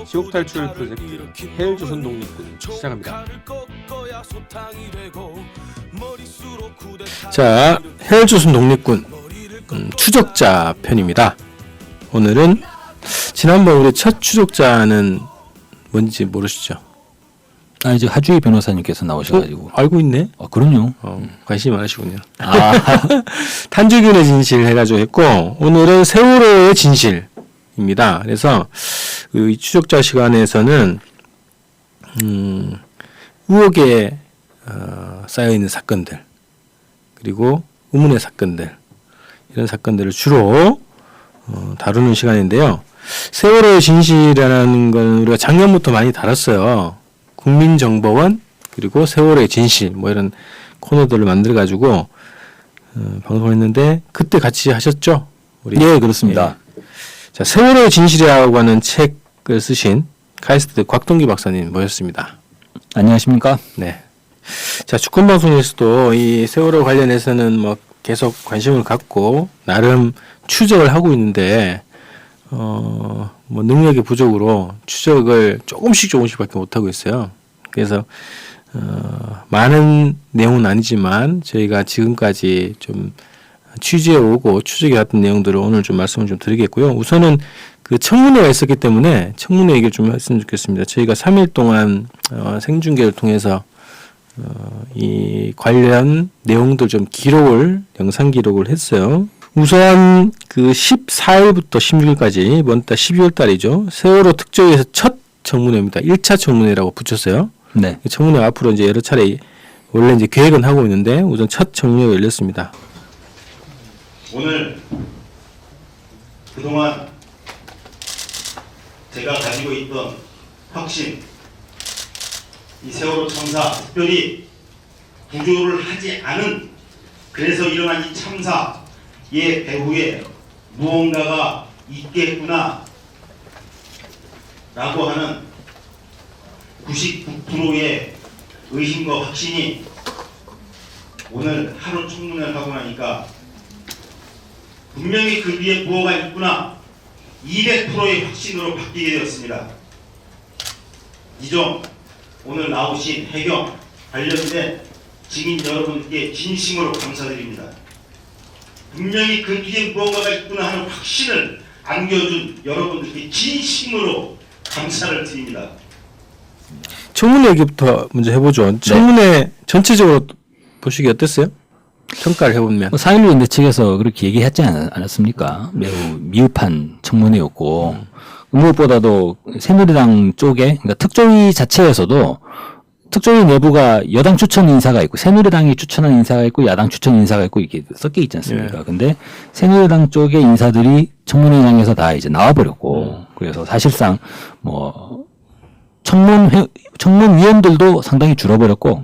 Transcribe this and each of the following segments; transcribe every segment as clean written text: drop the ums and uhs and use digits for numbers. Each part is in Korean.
지옥 탈출 프로젝트 헬조선 독립군 시작합니다. 자, 헬조선 독립군 추적자 편입니다. 오늘은 지난번 우리 첫 추적자는 뭔지 모르시죠? 아, 이제 하주희 변호사님께서 나오셔가지고. 알고 있네? 그럼요. 관심이 많으시군요. 탄주균의 진실 해가지고 했고, 오늘은 세월호의 진실입니다. 그래서 이 추적자 시간에서는 의혹에 쌓여있는 사건들, 그리고 의문의 사건들, 이런 사건들을 주로 다루는 시간인데요. 세월호의 진실이라는 건 우리가 작년부터 많이 다뤘어요. 국민정보원 그리고 세월호의 진실 뭐 이런 코너들을 만들어 가지고 방송을 했는데 그때 같이 하셨죠? 우리? 네, 그렇습니다. 예. 자, 세월호의 진실이라고 하는 책을 쓰신 카이스트 곽동기 박사님 모셨습니다. 안녕하십니까? 네. 자, 주권 방송에서도 이 세월호 관련해서는 뭐 계속 관심을 갖고 나름 추적을 하고 있는데 뭐 능력의 부족으로 추적을 조금씩밖에 못 하고 있어요. 그래서 많은 내용은 아니지만 저희가 지금까지 좀 취재해 오고 추적해 왔던 내용들을 오늘 좀 말씀을 좀 드리겠고요. 우선은 그 청문회가 있었기 때문에 청문회 얘기를 좀 했으면 좋겠습니다. 저희가 3일 동안 생중계를 통해서 이 관련 내용들 좀 영상 기록을 했어요. 우선 그 14일부터 16일까지 이번 달 12월 달이죠. 세월호 특조위에서 첫 청문회입니다. 1차 청문회라고 붙였어요. 네. 청문회 앞으로 이제 여러 차례 원래 이제 계획은 하고 있는데 우선 첫 청문회가 열렸습니다. 오늘 그동안 제가 가지고 있던 확신, 이 세월호 참사, 특별히 구조를 하지 않은 그래서 일어난 이 참사의 배후에 무언가가 있겠구나 라고 하는 99%의 의심과 확신이 오늘 하루 청문회를 하고 나니까 분명히 그 뒤에 무엇가 있구나 200%의 확신으로 바뀌게 되었습니다. 이 점 오늘 나오신 해경 관련된 증인 여러분께 진심으로 감사드립니다. 분명히 그 뒤에 무언가가 있구나 하는 확신을 안겨준 여러분들께 진심으로 감사를 드립니다. 청문회 얘기부터 먼저 해보죠. 청문회 전체적으로 보시기 어땠어요? 평가를 해보면. 4.16 인대 측에서 그렇게 얘기했지 않았습니까? 매우 미흡한 청문회였고, 무엇보다도 새누리당 쪽에, 그러니까 특조위 자체에서도 특조위 내부가 여당 추천 인사가 있고, 새누리당이 추천한 인사가 있고, 야당 추천 인사가 있고, 이렇게 섞여 있지 않습니까? 근데 새누리당 쪽의 인사들이 청문회장에서 다 이제 나와버렸고, 그래서 사실상 뭐, 청문위원들도 상당히 줄어버렸고,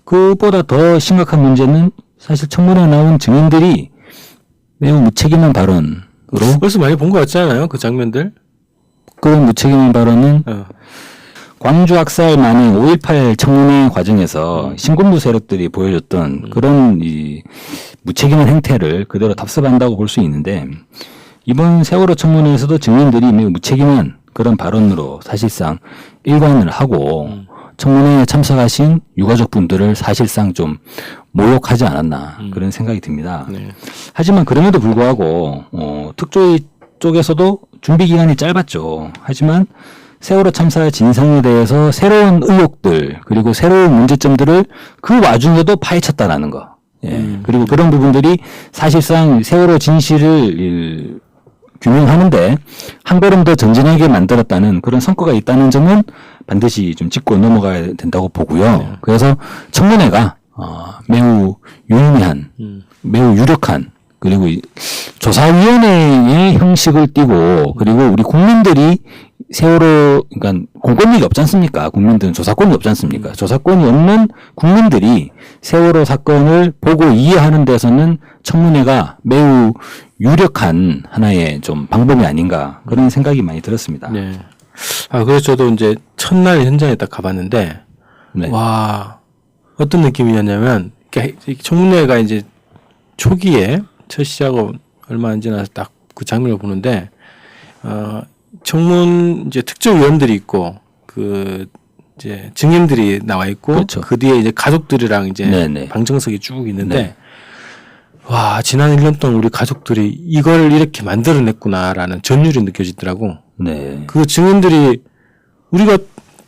그보다 더 심각한 문제는 사실 청문회에 나온 증인들이 매우 무책임한 발언으로. 벌써 많이 본 것 같지 않아요? 그 장면들? 그런 무책임한 발언은 광주 학살 만행 5.18 청문회 과정에서 신군부 세력들이 보여줬던 그런 이 무책임한 행태를 그대로 답습한다고 볼 수 있는데, 이번 세월호 청문회에서도 증인들이 매우 무책임한 그런 발언으로 사실상 일관을 하고 청문회에 참석하신 유가족 분들을 사실상 좀 모욕하지 않았나 그런 생각이 듭니다. 네. 하지만 그럼에도 불구하고 특조위 쪽에서도 준비 기간이 짧았죠. 하지만 세월호 참사의 진상에 대해서 새로운 의혹들 그리고 새로운 문제점들을 그 와중에도 파헤쳤다라는 거. 예. 그리고 그런 부분들이 사실상 세월호 진실을 규명하는데 한 걸음 더 전진하게 만들었다는 그런 성과가 있다는 점은 반드시 좀 짚고 넘어가야 된다고 보고요. 그래서 청문회가 매우 유의미한, 매우 유력한, 그리고 조사위원회의 형식을 띠고, 그리고 우리 국민들이 세월호, 그러니까 공권력이 없지 않습니까? 국민들은 조사권이 없지 않습니까? 조사권이 없는 국민들이 세월호 사건을 보고 이해하는 데서는 청문회가 매우 유력한 하나의 좀 방법이 아닌가 그런 생각이 많이 들었습니다. 네. 그래서 저도 이제 첫날 현장에 딱 가봤는데, 네. 와, 어떤 느낌이었냐면, 청문회가 이제 초기에 첫 시작하고 얼마 안 지나서 딱 그 장면을 보는데, 청문 이제 특조위원들이 있고 그 이제 증인들이 나와 있고 그렇죠. 그 뒤에 이제 가족들이랑 이제 네네. 방정석이 쭉 있는데 네. 와 지난 1년 동안 우리 가족들이 이걸 이렇게 만들어냈구나라는 전율이 느껴지더라고. 네. 그 증인들이 우리가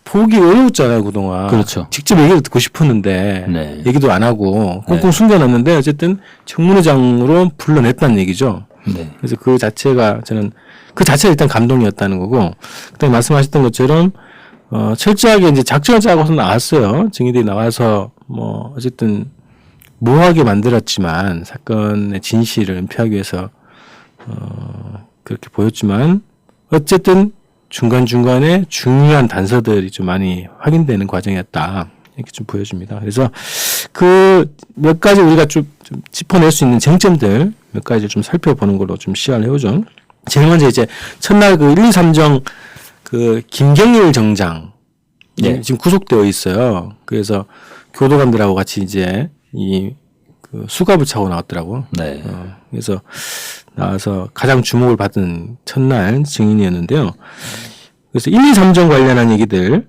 보기 어려웠잖아요 그동안. 그렇죠. 직접 얘기를 듣고 싶었는데 네. 얘기도 안 하고 꽁꽁 네. 숨겨놨는데 어쨌든 청문회장으로 불러냈다는 얘기죠. 네. 그래서 그 자체가 저는 그 자체가 일단 감동이었다는 거고 그다음에 말씀하셨던 것처럼 철저하게 이제 작전을 짜고서 나왔어요. 증인들이 나와서 뭐 어쨌든 모호하게 만들었지만 사건의 진실을 은폐하기 위해서 그렇게 보였지만 어쨌든 중간중간에 중요한 단서들이 좀 많이 확인되는 과정이었다. 이렇게 좀 보여집니다. 그래서 그 몇 가지 우리가 좀 짚어낼 수 있는 쟁점들 몇 가지 좀 살펴보는 걸로 좀 시작을 해보죠. 제일 먼저 이제 첫날 그 1, 2, 3정 그 김경일 정장 네. 지금 구속되어 있어요. 그래서 교도관들하고 같이 이제 그 수갑을 차고 나왔더라고. 네. 그래서 나와서 가장 주목을 받은 첫날 증인이었는데요. 그래서 1, 2, 3정 관련한 얘기들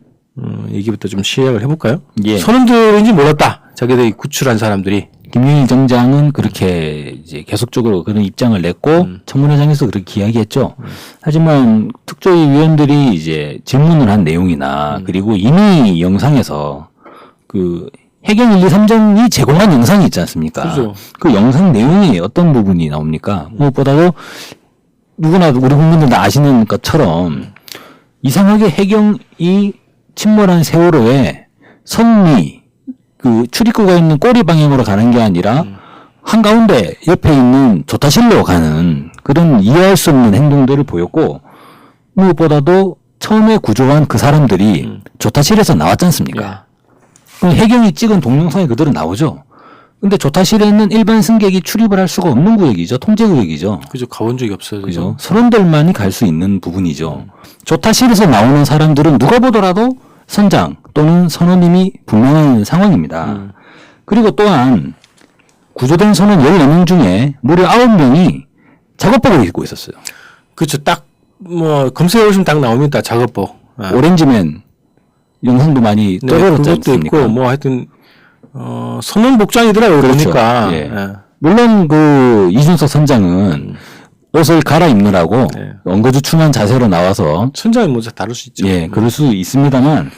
얘기부터 좀 시작을 해볼까요? 예. 선원들인지 몰랐다. 자기들이 구출한 사람들이. 김용일 정장은 그렇게 이제 계속적으로 그런 입장을 냈고 청문회장에서 그렇게 이야기했죠. 하지만 특조위 위원들이 이제 질문을 한 내용이나 그리고 이미 영상에서 그 해경 1, 2, 3정이 제공한 영상이 있지 않습니까? 그렇죠. 그 영상 내용이 어떤 부분이 나옵니까? 무엇보다도 누구나 우리 국민들 다 아시는 것처럼 이상하게 해경이 침몰한 세월호에 선미 그 출입구가 있는 꼬리 방향으로 가는 게 아니라 한가운데 옆에 있는 조타실로 가는 그런 이해할 수 없는 행동들을 보였고 무엇보다도 처음에 구조한 그 사람들이 조타실에서 나왔지 않습니까? 그럼 해경이 찍은 동영상이 그대로 나오죠. 근데 조타실에는 일반 승객이 출입을 할 수가 없는 구역이죠. 통제 구역이죠. 그죠. 가본 적이 없어요. 그죠. 선원들만이 갈 수 있는 부분이죠. 조타실에서 나오는 사람들은 누가 보더라도 선장 또는 선원님이 분명한 상황입니다. 그리고 또한 구조된 선원 14명 중에 무려 9명이 작업복을 입고 있었어요. 그렇죠. 딱 뭐 검색해 보시면 딱 나옵니다. 작업복. 오렌지맨 영상도 많이 네, 떠돌았지 그것도 않습니까? 있고 뭐 하여튼 선원 복장이더라고요. 그렇죠. 보니까. 예. 예. 물론 그 이준석 선장은 옷을 갈아입느라고 네. 엉거주춤한 자세로 나와서 천장이 뭐 다를 수 있죠. 예, 그럴 수 있습니다만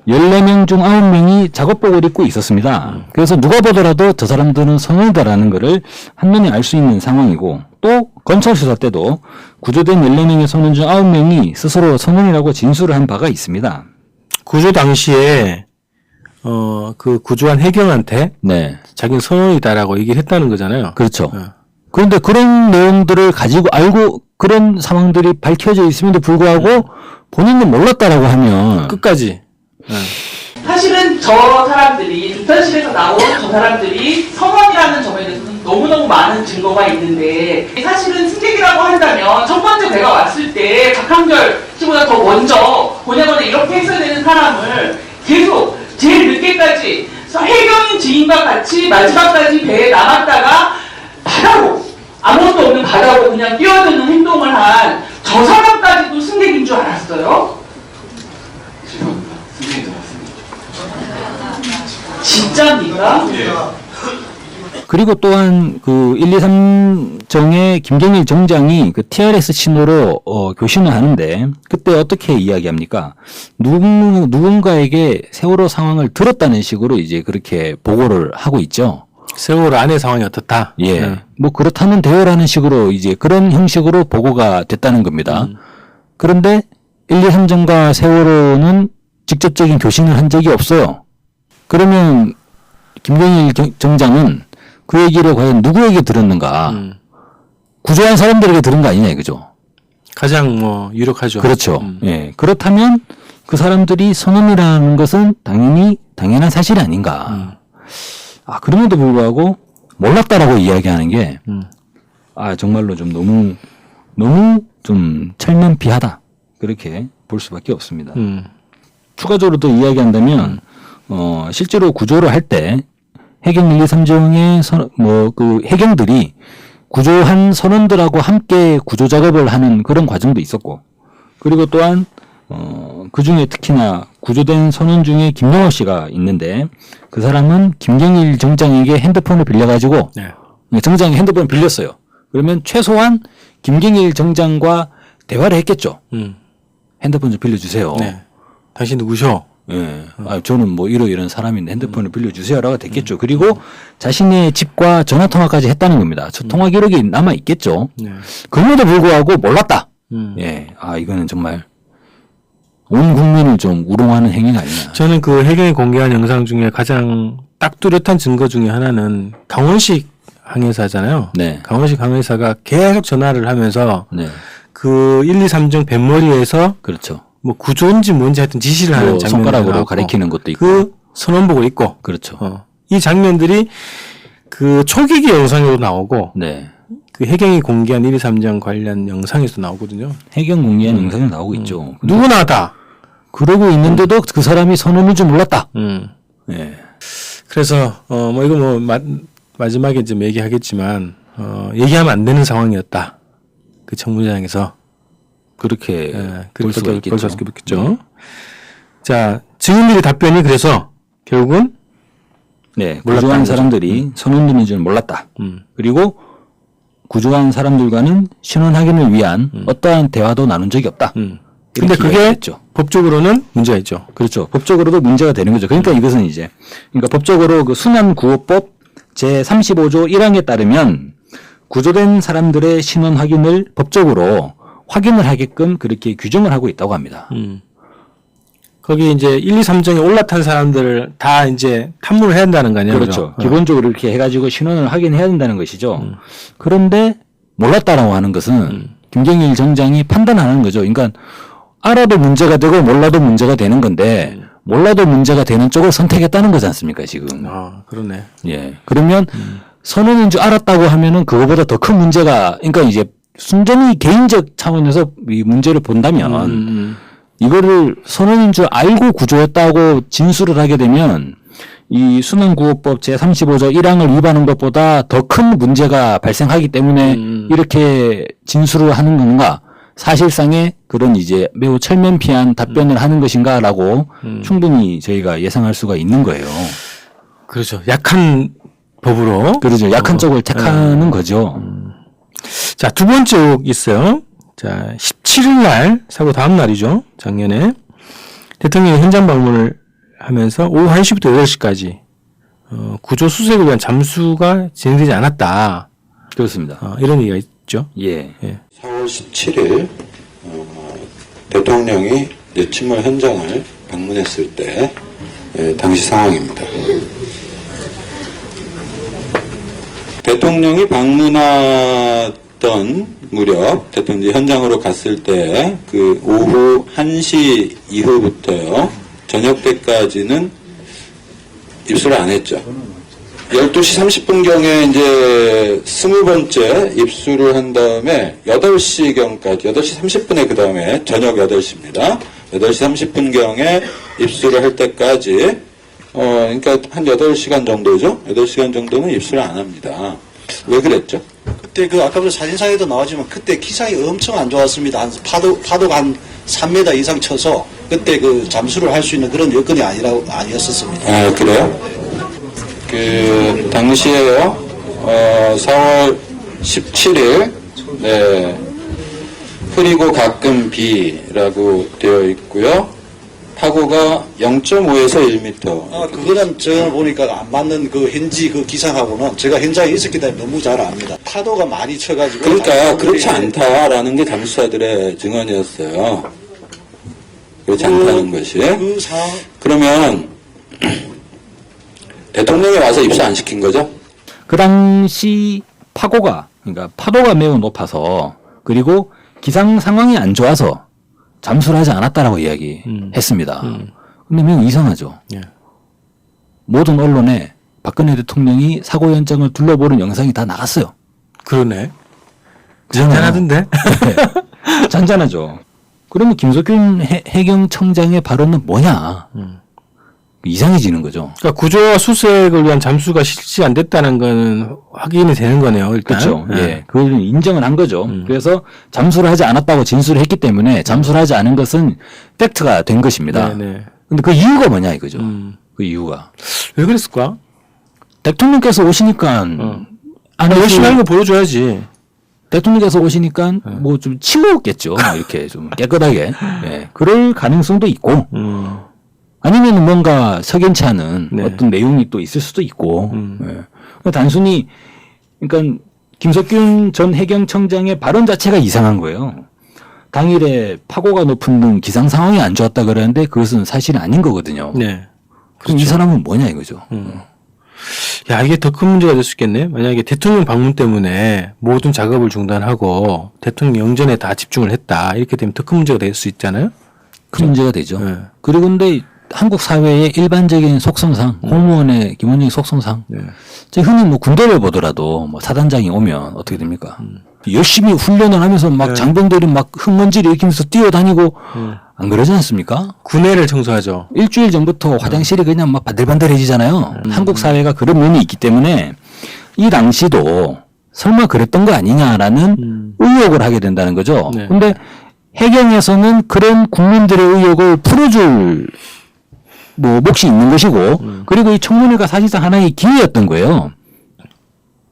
14명 중 9명이 작업복을 입고 있었습니다. 그래서 누가 보더라도 저 사람들은 선원이다라는 것을 한눈에 알 수 있는 상황이고 또 검찰 수사 때도 구조된 14명의 선원 중 9명이 스스로 선원이라고 진술을 한 바가 있습니다. 구조 당시에 그 구조한 해경한테 네. 자기는 선원이다라고 얘기를 했다는 거잖아요. 그렇죠. 예. 그런데 그런 내용들을 가지고 알고 그런 상황들이 밝혀져 있음에도 불구하고 본인은 몰랐다라고 하면 끝까지. 예. 사실은 저 사람들이 조탄실에서 나온 저 사람들이 성원이라는 점에 대해서는 너무너무 많은 증거가 있는데 사실은 승객이라고 한다면 첫 번째 내가 왔을 때 박한결 씨보다 더 먼저 보냐거나 이렇게 했어야 되는 사람을 계속 제일 늦게까지 해경인 지인과 같이 마지막까지 배에 남았다가 바다로 아무것도 없는 바다로 그냥 뛰어드는 행동을 한 저 사람까지도 승객인 줄 알았어요? 진짜입니까? 그리고 또한 그 1, 2, 3정의 김경일 정장이 그 TRS 신호로 교신을 하는데 그때 어떻게 이야기합니까? 누군가에게 세월호 상황을 들었다는 식으로 이제 그렇게 보고를 하고 있죠. 세월 안의 상황이 어떻다. 예. 예. 뭐 그렇다면 되어라는 식으로 이제 그런 형식으로 보고가 됐다는 겁니다. 그런데 1, 2, 3정과 세월호는 직접적인 교신을 한 적이 없어요. 그러면 김경일 정장은 그 얘기를 과연 누구에게 들었는가? 구조한 사람들에게 들은 거 아니냐 이거죠. 가장 뭐 유력하죠. 그렇죠. 예. 그렇다면 그 사람들이 선언이라는 것은 당연한 사실이 아닌가. 아, 그럼에도 불구하고 몰랐다라고 이야기하는 게, 정말로 좀 너무 좀 철면피하다. 그렇게 볼 수밖에 없습니다. 추가적으로 또 이야기한다면, 실제로 구조를 할 때, 해경 1, 2, 3정의 그 해경들이 구조한 선원들하고 함께 구조 작업을 하는 그런 과정도 있었고, 그리고 또한 그 중에 특히나 구조된 선원 중에 김영호 씨가 있는데 그 사람은 김경일 정장에게 핸드폰을 빌려가지고 네. 정장이 핸드폰을 빌렸어요. 그러면 최소한 김경일 정장과 대화를 했겠죠. 핸드폰 좀 빌려주세요. 네. 당신 누구셔? 예. 저는 뭐 이런 사람인데 핸드폰을 빌려주세요라고 됐겠죠. 그리고 자신의 집과 전화 통화까지 했다는 겁니다. 저 통화 기록이 남아 있겠죠. 네. 그럼에도 불구하고 몰랐다. 음. 예. 이거는 정말 온 국민을 좀 우롱하는 행위가 아니냐. 저는 그 해경이 공개한 영상 중에 가장 딱 뚜렷한 증거 중에 하나는 강원식 항해사잖아요. 네. 강원식 항해사가 계속 전화를 하면서 네. 그 1, 2, 3정 뱃머리에서 그렇죠. 뭐 구조인지 뭔지 하여튼 지시를 하는 뭐 장면이 손가락으로 나왔고, 가리키는 것도 있고. 그 선원복을 입고 그렇죠. 이 장면들이 그 초기기 영상으로 나오고 네. 그 해경이 공개한 1, 2, 3정 관련 영상에서 나오거든요. 해경 공개한 영상이 나오고 있죠. 근데 누구나 다. 그러고 있는데도 그 사람이 선원인 줄 몰랐다. 예. 그래서 뭐 이거 뭐 마지막에 좀 얘기하겠지만 얘기하면 안 되는 상황이었다. 그 청문회장에서 그렇게 볼 수가 있겠죠. 볼 수가 있겠죠. 자, 증인들의 답변이 그래서 결국은 네. 몰랐다는 구조한 거죠. 사람들이 선원들인 줄 몰랐다. 그리고 구조한 사람들과는 신원 확인을 위한 어떠한 대화도 나눈 적이 없다. 근데 이렇게 그게 이야기했죠. 법적으로는 문제가 있죠. 그렇죠. 법적으로도 문제가 되는 거죠. 그러니까 이것은 이제 그러니까 법적으로 그 순환구호법 제35조 1항에 따르면 구조된 사람들의 신원 확인을 법적으로 확인을 하게끔 그렇게 규정을 하고 있다고 합니다. 거기 이제 1, 2, 3정에 올라탄 사람들을 다 이제 탐문을 해야 한다는 거 아니에요? 그렇죠. 기본적으로 이렇게 해가지고 신원을 확인해야 된다는 것이죠. 그런데 몰랐다라고 하는 것은 김경일 정장이 판단하는 거죠. 그러니까 알아도 문제가 되고 몰라도 문제가 되는 건데 몰라도 문제가 되는 쪽을 선택했다는 거지 않습니까 지금. 그러네. 예. 그러면 선언인 줄 알았다고 하면은 그거보다 더 큰 문제가 그러니까 이제 순전히 개인적 차원에서 이 문제를 본다면 이거를 선언인 줄 알고 구조했다고 진술을 하게 되면 이 순환구호법 제35조 1항을 위반한 것보다 더 큰 문제가 발생하기 때문에 이렇게 진술을 하는 건가? 사실상의 그런 이제 매우 철면피한 답변을 하는 것인가라고 충분히 저희가 예상할 수가 있는 거예요. 그렇죠. 약한 법으로. 그렇죠. 약한 쪽을 택하는 거죠. 자, 두 번째 의혹 있어요. 자, 17일 날, 사고 다음 날이죠. 작년에. 대통령이 현장 방문을 하면서 오후 1시부터 8시까지 구조 수색을 위한 잠수가 진행되지 않았다. 그렇습니다. 이런 얘기가 있죠. 예. 4월 17일 대통령이 이제 침몰 현장을 방문했을 때 당시 상황입니다. 대통령이 방문하던 무렵 대통령이 현장으로 갔을 때 그 오후 1시 이후부터요 저녁 때까지는 입수를 안 했죠. 12시 30분경에 이제 20번째 입수를 한 다음에 8시경까지 8시 30분에 그 다음에 저녁 8시입니다. 8시 30분경에 입수를 할 때까지 그러니까 한 8시간 정도죠. 8시간 정도는 입수를 안 합니다. 왜 그랬죠? 그때 그 아까부터 사진상에도 나왔지만 그때 기상이 엄청 안 좋았습니다. 한 파도가 한 3m 이상 쳐서 그때 그 잠수를 할 수 있는 그런 여건이 아니었었습니다. 아, 그래요? 그 당시에요. 4월 17일 네. 흐리고 가끔 비라고 되어 있고요. 파고가 0.5에서 1m. 그거는 제가 보니까 안 맞는 그 현지 그 기상하고는 제가 현장에 있었기 때문에 너무 잘 압니다. 파도가 많이 쳐가지고. 그러니까 그렇지 않다라는 게 잠수사들의 증언이었어요. 그렇지 않다는 것이. 그 상황. 그러면 대통령이 와서 입수 안 시킨 거죠? 그 당시 파고가 그러니까 파도가 매우 높아서 그리고 기상 상황이 안 좋아서 잠수를 하지 않았다라고 이야기했습니다. 근데 매우 이상하죠. 예. 모든 언론에 박근혜 대통령이 사고 현장을 둘러보는 영상이 다 나갔어요. 그러네. 잔잔하던데? 네. 잔잔하죠. 그러면 김석균 해경청장의 발언은 뭐냐? 이상해지는 거죠. 그러니까 구조와 수색을 위한 잠수가 실시 안 됐다는 거는 확인이 되는 거네요. 일단. 그렇죠. 예. 예. 그걸 인정을 한 거죠. 그래서 잠수를 하지 않았다고 진술을 했기 때문에 잠수를 하지 않은 것은 팩트가 된 것입니다. 네. 근데 그 이유가 뭐냐 이거죠. 음. 그 이유가. 왜 그랬을까? 대통령께서 오시니까 안 열심히 하는 거 보여줘야지. 대통령께서 오시니까 뭐 좀 치우겠죠. 이렇게 좀 깨끗하게. 예. 그럴 가능성도 있고 아니면 뭔가 석연치 않은 네. 어떤 내용이 또 있을 수도 있고. 예. 단순히 그러니까 김석균 전 해경청장의 발언 자체가 이상한 거예요. 당일에 파고가 높은 등 기상 상황이 안 좋았다 그러는데 그것은 사실은 아닌 거거든요. 네. 그럼 이 사람은 뭐냐 이거죠. 야, 이게 더 큰 문제가 될 수 있겠네. 만약에 대통령 방문 때문에 모든 작업을 중단하고 대통령 영전에 다 집중을 했다. 이렇게 되면 더 큰 문제가 될 수 있잖아요. 큰 문제가 되죠. 네. 그리고 근데 한국 사회의 일반적인 속성상, 공무원의 기본적인 속성상, 흔히 뭐 군대를 보더라도 뭐 사단장이 오면 어떻게 됩니까? 열심히 훈련을 하면서 막 장병들이 막 흙먼지를 일으키면서 뛰어다니고 안 그러지 않습니까? 군해를 청소하죠. 일주일 전부터 화장실이 그냥 막 반들반들해지잖아요. 한국 사회가 그런 면이 있기 때문에 이 당시도 설마 그랬던 거 아니냐라는 의혹을 하게 된다는 거죠. 네. 근데 해경에서는 그런 국민들의 의혹을 풀어줄 뭐 몫이 있는 것이고 그리고 이 청문회가 사실상 하나의 기회였던 거예요.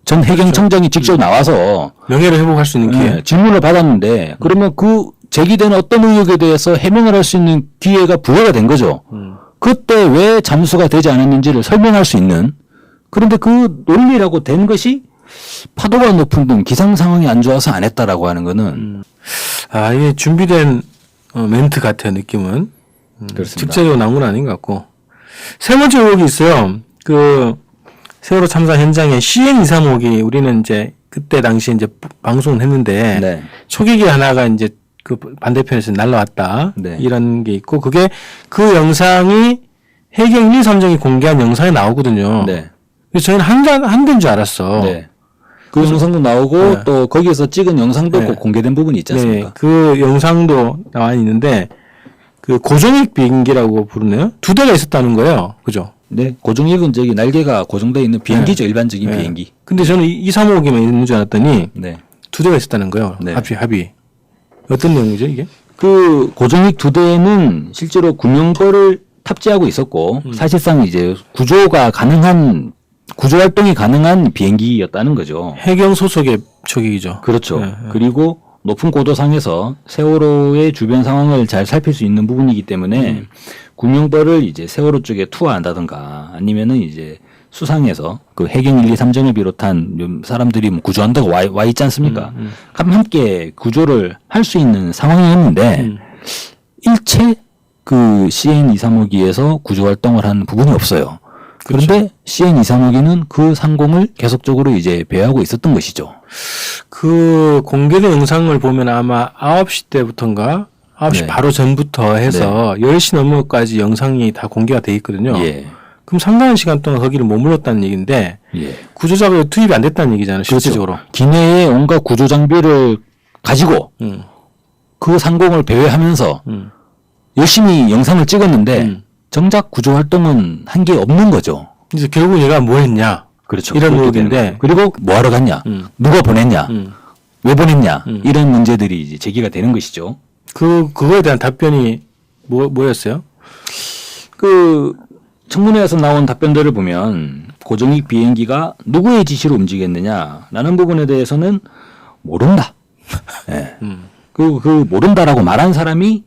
전 해경청장이 직접 나와서 명예를 회복할 수 있는 기회. 질문을 받았는데 그러면 그 제기되는 어떤 의혹에 대해서 해명을 할 수 있는 기회가 부여가 된 거죠. 그때 왜 잠수가 되지 않았는지를 설명할 수 있는 그런데 그 논리라고 된 것이 파도가 높은 등 기상 상황이 안 좋아서 안 했다라고 하는 거는 아, 이게 준비된 멘트 같아요, 느낌은. 그렇습니다. 직접적으로 나온 건 아닌 것 같고. 세 번째 의혹이 있어요. 그 세월호 참사 현장에 CN235기 우리는 이제 그때 당시 이제 방송을 했는데 네. 초기기 하나가 이제 그 반대편에서 날라왔다. 네. 이런 게 있고 그게 그 영상이 해경 1, 3정이 공개한 영상에 나오거든요. 네. 그래서 저희는 한 대인 줄 알았어. 네. 그 영상도 나오고 네. 또 거기에서 찍은 영상도 네. 꼭 공개된 부분이 있지 않습니까? 네, 그 영상도 나와 있는데 그 고정익 비행기라고 부르네요. 2대가 있었다는 거예요. 그죠? 네. 고정익은 저기 날개가 고정되어 있는 비행기죠. 일반적인 네. 비행기. 근데 저는 235기만 있는 줄 알았더니 네. 2대가 있었다는 거예요. 네. 합의. 어떤 내용이죠, 이게? 그 고정익 2대는 실제로 구명거를 탑재하고 있었고 사실상 이제 구조 활동이 가능한 비행기였다는 거죠. 해경 소속의 초기기죠. 그렇죠. 네, 네. 그리고 높은 고도상에서 세월호의 주변 상황을 잘 살필 수 있는 부분이기 때문에 구명벌을 이제 세월호 쪽에 투하한다든가 아니면은 이제 수상해서 그 해경 1, 2, 3정을 비롯한 사람들이 뭐 구조한다고 와 있지 않습니까? 그럼 함께 구조를 할 수 있는 상황이었는데 일체 그 CN235기에서 구조 활동을 하는 부분이 없어요. 그런데 CN235기는 그 상공을 계속적으로 이제 배회하고 있었던 것이죠. 그 공개된 영상을 보면 아마 9시 때부터인가 9시 네. 바로 전부터 해서 10시 넘어까지 영상이 다 공개가 돼 있거든요. 예. 그럼 상당한 시간 동안 거기를 머물렀다는 얘기인데 예. 구조자가 투입이 안 됐다는 얘기잖아요. 실질적으로. 기내에 온갖 구조 장비를 가지고 그 상공을 배회하면서 열심히 영상을 찍었는데 정작 구조 활동은 한 게 없는 거죠. 이제 결국 얘가 뭘 했냐. 그렇죠. 이런 그렇게 의혹인데. 되는 거예요. 그리고 뭐 하러 갔냐? 누가 보냈냐? 왜 보냈냐? 이런 문제들이 이제 제기가 되는 것이죠. 그거에 대한 답변이 뭐였어요? 그 청문회에서 나온 답변들을 보면 고정익 비행기가 누구의 지시로 움직였느냐라는 부분에 대해서는 모른다. 예. 그 모른다라고 말한 사람이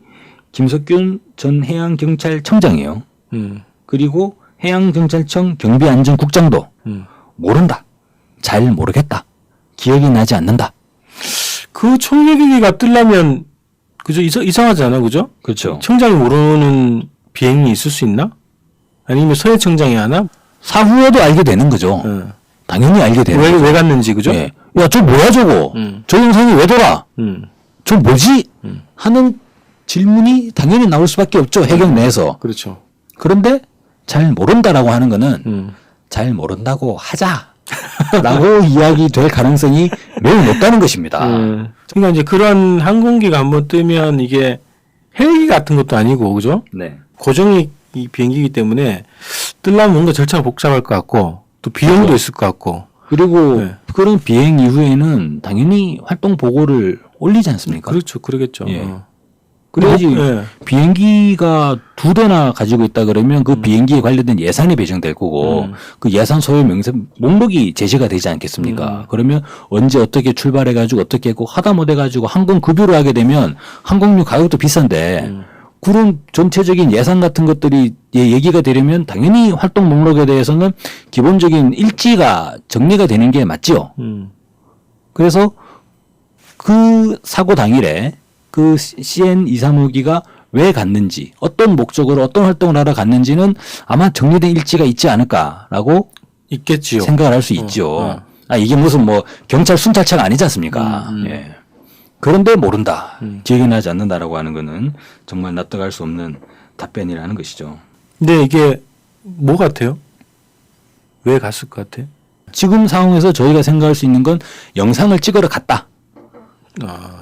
김석균 전 해양경찰청장이에요. 그리고 해양경찰청 경비안전국장도 모른다. 잘 모르겠다. 기억이 나지 않는다. 그 총기기가 뜨려면 그죠? 이상하잖아, 그죠? 그렇죠. 청장이 모르는 비행이 있을 수 있나? 아니면 서해청장이 하나? 사후에도 알게 되는 거죠. 당연히 알게 되는 거죠. 왜 갔는지, 그죠? 예. 야, 저 뭐야 저거? 저 영상이 왜 돌아? 저 뭐지? 하는 질문이 당연히 나올 수밖에 없죠. 해경 내에서. 그렇죠. 그런데 잘 모른다라고 하는 거는 잘 모른다고 하자라고 이야기될 가능성이 매우 높다는 것입니다. 그러니까 이제 그런 항공기가 한번 뜨면 이게 헬기 같은 것도 아니고, 그죠? 네. 고정익 이 비행기이기 때문에 뜨려면 뭔가 절차가 복잡할 것 같고 또 비용도 있을 것 같고. 그리고 네. 그런 비행 이후에는 당연히 활동 보고를 올리지 않습니까? 그렇죠. 그러겠죠. 예. 어. 그래야지 예. 비행기가 2대나 가지고 있다 그러면 그 비행기에 관련된 예산이 배정될 거고 그 예산 소요 명세 목록이 제시가 되지 않겠습니까? 그러면 언제 어떻게 출발해 가지고 어떻게 했고 하다못해 가지고 항공 급유를 하게 되면 항공료 가격도 비싼데 그런 전체적인 예산 같은 것들이 얘기가 되려면 당연히 활동 목록에 대해서는 기본적인 일지가 정리가 되는 게 맞죠. 그래서 그 사고 당일에 그 CN235기가 왜 갔는지 어떤 목적으로 어떤 활동을 하러 갔는지는 아마 정리된 일지가 있지 않을까라고 있겠지요. 생각을 할 수 있죠. 어. 아 이게 무슨 뭐 경찰 순찰차가 아니지 않습니까? 예. 그런데 모른다. 기억이 나지 않는다라고 하는 거는 정말 납득할 수 없는 답변이라는 것이죠. 근데 이게 뭐 같아요? 왜 갔을 것 같아요? 지금 상황에서 저희가 생각할 수 있는 건 영상을 찍으러 갔다.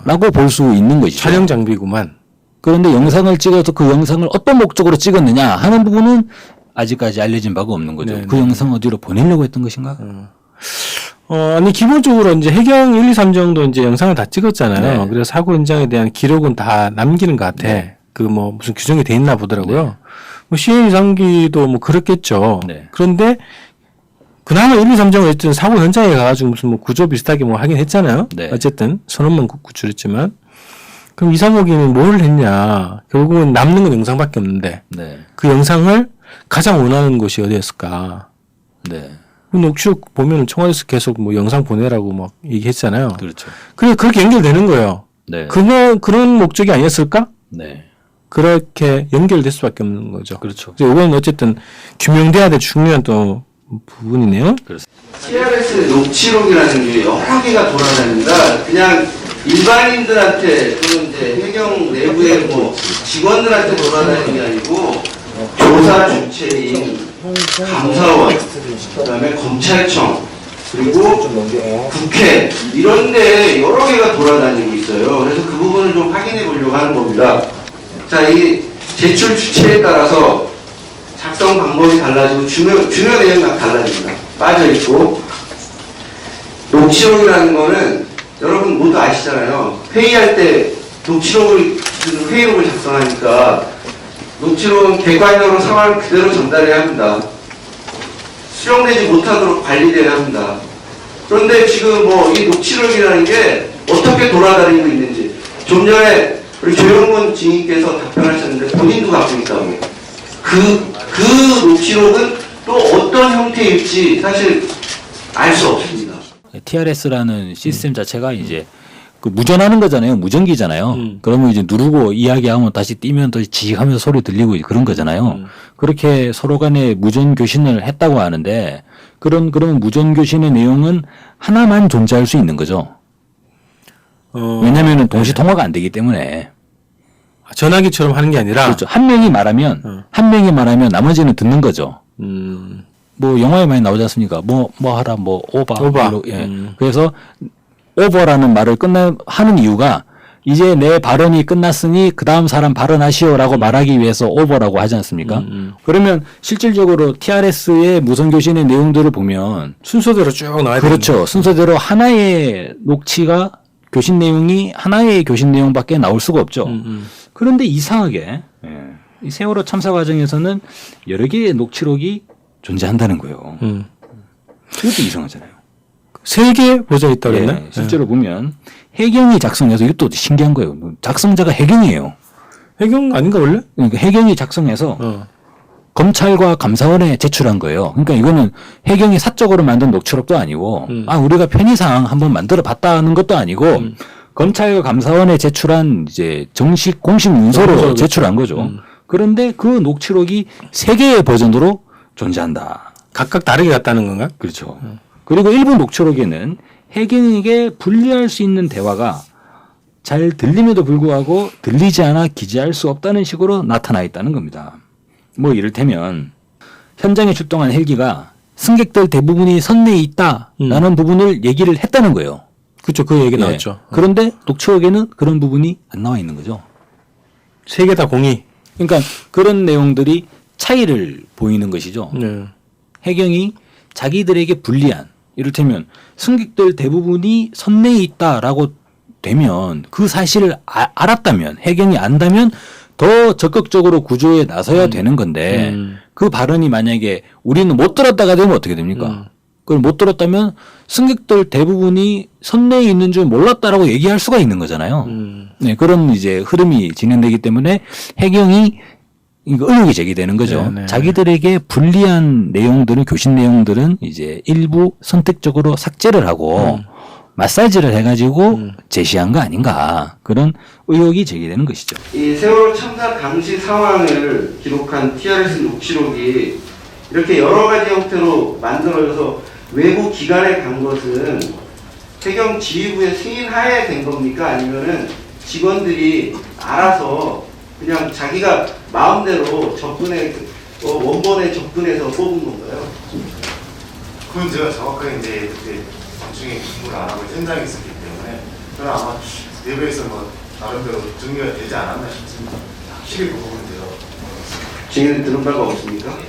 라고 볼 수 있는 것이죠. 촬영 장비구만. 그런데 영상을 찍어서 그 영상을 어떤 목적으로 찍었느냐 하는 부분은 아직까지 알려진 바가 없는 거죠. 네, 그 영상 어디로 보내려고 했던 것인가? 아니 기본적으로 이제 해경 1, 2, 3 정도 이제 영상을 다 찍었잖아요. 네. 그래서 사고 현장에 대한 기록은 다 남기는 것 같아. 그 뭐 무슨 규정이 돼 있나 보더라고요. 뭐 CN235기도 뭐 그렇겠죠. 네. 그런데 그나마 1, 2, 3정은 어쨌든 사고 현장에 가가지고 무슨 뭐 구조 비슷하게 뭐 하긴 했잖아요. 네. 어쨌든 선언만 구출했지만 그럼 2, 3호기는 뭘 했냐? 결국은 남는 건 영상밖에 없는데 네. 그 영상을 가장 원하는 곳이 어디였을까? 네. 그 녹취록 보면 청와대에서 계속 뭐 영상 보내라고 막 얘기했잖아요. 그렇죠. 그래 그렇게 연결되는 거예요. 네. 그런 목적이 아니었을까? 네. 그렇게 연결될 수밖에 없는 거죠. 그렇죠. 그래서 이건 어쨌든 규명돼야 될 중요한 또 부분이네요. TRS 녹취록이라는 게 여러 개가 돌아다닙니다. 그냥 일반인들한테 또는 이제 해경 내부의 뭐 직원들한테 돌아다니는 게 아니고 조사 주체인 감사원, 그다음에 검찰청, 그리고 국회 이런 데 여러 개가 돌아다니고 있어요. 그래서 그 부분을 좀 확인해 보려고 하는 겁니다. 자, 이 제출 주체에 따라서 작성 방법이 달라지고 중요 내용이 막 달라집니다. 빠져있고 녹취록이라는 거는 여러분 모두 아시잖아요. 회의할 때 회의록을 작성하니까 녹취록은 객관적으로 상황을 그대로 전달해야 합니다. 수정되지 못하도록 관리돼야 합니다. 그런데 지금 뭐 이 녹취록이라는 게 어떻게 돌아다니고 있는지 좀 전에 우리 조영문 지인께서 답변하셨는데 본인도 갖고 있다고. 그 녹취록은 또 어떤 형태일지 사실 알 수 없습니다. TRS라는 시스템 자체가 이제 그 무전하는 거잖아요. 무전기잖아요. 그러면 이제 누르고 이야기하면 다시 띄면 또 지직하면서 소리 들리고 그런 거잖아요. 그렇게 서로 간에 무전 교신을 했다고 하는데 그런 무전 교신의 내용은 하나만 존재할 수 있는 거죠. 왜냐면은 동시 통화가 안 되기 때문에. 전화기처럼 하는 게 아니라 그렇죠. 한 명이 말하면 나머지는 듣는 거죠. 뭐 영화에 많이 나오지 않습니까? 뭐 하라 뭐 오바. 예. 그래서 오버라는 말을 하는 이유가 이제 내 발언이 끝났으니 그 다음 사람 발언하시오라고 말하기 위해서 오버라고 하지 않습니까? 그러면 실질적으로 TRS의 무선교신의 내용들을 보면 순서대로 쭉 나와야 그렇죠. 순서대로 하나의 녹취가 교신 내용이 하나의 교신 내용밖에 나올 수가 없죠. 그런데 이상하게 이 세월호 참사 과정에서는 여러 개의 녹취록이 존재한다는 거예요. 그것도 이상하잖아요. 3개 버전이 있다고 그랬나? 예, 실제로 보면 해경이 작성해서 이것도 신기한 거예요. 작성자가 해경이에요. 해경 아닌가 원래? 그러니까 해경이 작성해서 검찰과 감사원에 제출한 거예요. 그러니까 이거는 해경이 사적으로 만든 녹취록도 아니고 우리가 편의상 한번 만들어 봤다는 것도 아니고 검찰과 감사원에 제출한 이제 정식 공식 문서로 제출한 거죠. 그런데 그 녹취록이 3개의 버전으로 존재한다. 각각 다르게 갔다는 건가? 그렇죠. 그리고 일부 녹취록에는 해경에게 불리할 수 있는 대화가 잘 들림에도 불구하고 들리지 않아 기재할 수 없다는 식으로 나타나 있다는 겁니다. 뭐 이를테면 현장에 출동한 헬기가 승객들 대부분이 선내에 있다라는 부분을 얘기를 했다는 거예요. 그렇죠. 그 얘기 예. 나왔죠. 그런데 녹취록에는 그런 부분이 안 나와 있는 거죠. 3개 다 공이. 그러니까 그런 내용들이 차이를 보이는 것이죠. 네. 해경이 자기들에게 불리한 이를테면 승객들 대부분이 선내에 있다라고 되면 그 사실을 알았다면 해경이 안다면 더 적극적으로 구조에 나서야 되는 건데 그 발언이 만약에 우리는 못 들었다가 되면 어떻게 됩니까? 그걸 못 들었다면 승객들 대부분이 선내에 있는 줄 몰랐다라고 얘기할 수가 있는 거잖아요. 네, 그런 이제 흐름이 진행되기 때문에 해경이 의혹이 제기되는 거죠. 네, 네. 자기들에게 불리한 내용들은 교신 내용들은 이제 일부 선택적으로 삭제를 하고 마사지를 해가지고 제시한 거 아닌가 그런 의혹이 제기되는 것이죠. 이 세월호 참사 당시 상황을 기록한 TRS 녹취록이 이렇게 여러 가지 형태로 만들어져서 외부 기관에 간 것은 해경 지휘부의 승인 하에 된 겁니까? 아니면은 직원들이 알아서 그냥 자기가 마음대로 원본에 접근해서 뽑은 건가요? 그건 제가 정확하게 이제 그때 나중에 공부를 안 하고 현장에 있었기 때문에 저는 아마 내부에서 뭐 나름대로 정리가 되지 않았나 싶습니다. 확실히 그 부분은 제가 모르겠습니다. 증인을 들은 바가 없습니까?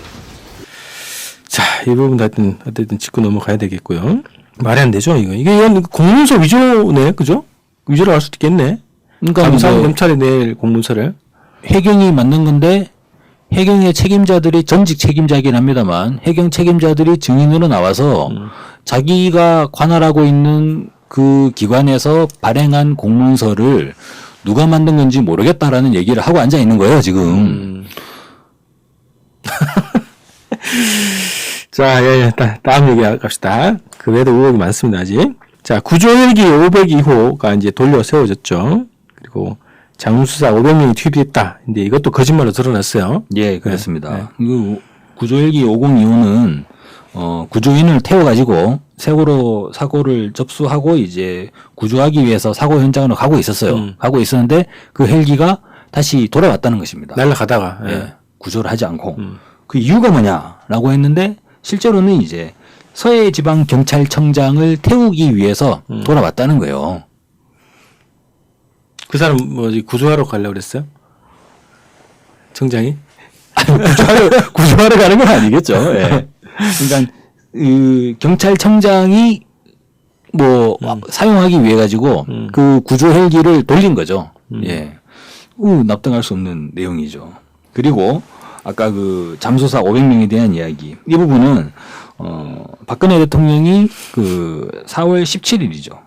자, 이 부분 어쨌든 짚고 넘어가야 되겠고요. 말이 안 되죠, 이거. 이게 공문서 위조네, 그죠? 위조로 할 수도 있겠네. 그러니까 감사원 뭐 검찰이 낼 공문서를. 해경이 만든 건데 해경의 책임자들이 전직 책임자이긴 합니다만 해경 책임자들이 증인으로 나와서 자기가 관할하고 있는 그 기관에서 발행한 공문서를 누가 만든 건지 모르겠다라는 얘기를 하고 앉아 있는 거예요, 지금. 자, 예, 다음 얘기 갑시다. 그 외에도 의혹이 많습니다, 아직. 자, 구조헬기 502호가 이제 돌려 세워졌죠. 그리고 장수사 500명이 투입됐다. 근데 이것도 거짓말로 드러났어요. 예, 그렇습니다. 그 구조헬기 502호는 구조인을 태워가지고 세월호 사고를 접수하고 이제 구조하기 위해서 사고 현장으로 가고 있었어요. 가고 있었는데 그 헬기가 다시 돌아왔다는 것입니다. 날아가다가. 예, 구조를 하지 않고 그 이유가 뭐냐라고 했는데 실제로는 이제 서해지방경찰청장을 태우기 위해서 돌아왔다는 거예요. 그 사람 구조하러 가려고 그랬어요? 청장이? 구조하러 가는 건 아니겠죠. 예. 그러니까 경찰청장이 사용하기 위해 가지고 그 구조 헬기를 돌린 거죠. 예. 납득할 수 없는 내용이죠. 그리고 아까 그 잠수사 500명에 대한 이야기 이 부분은 박근혜 대통령이 그 4월 17일이죠.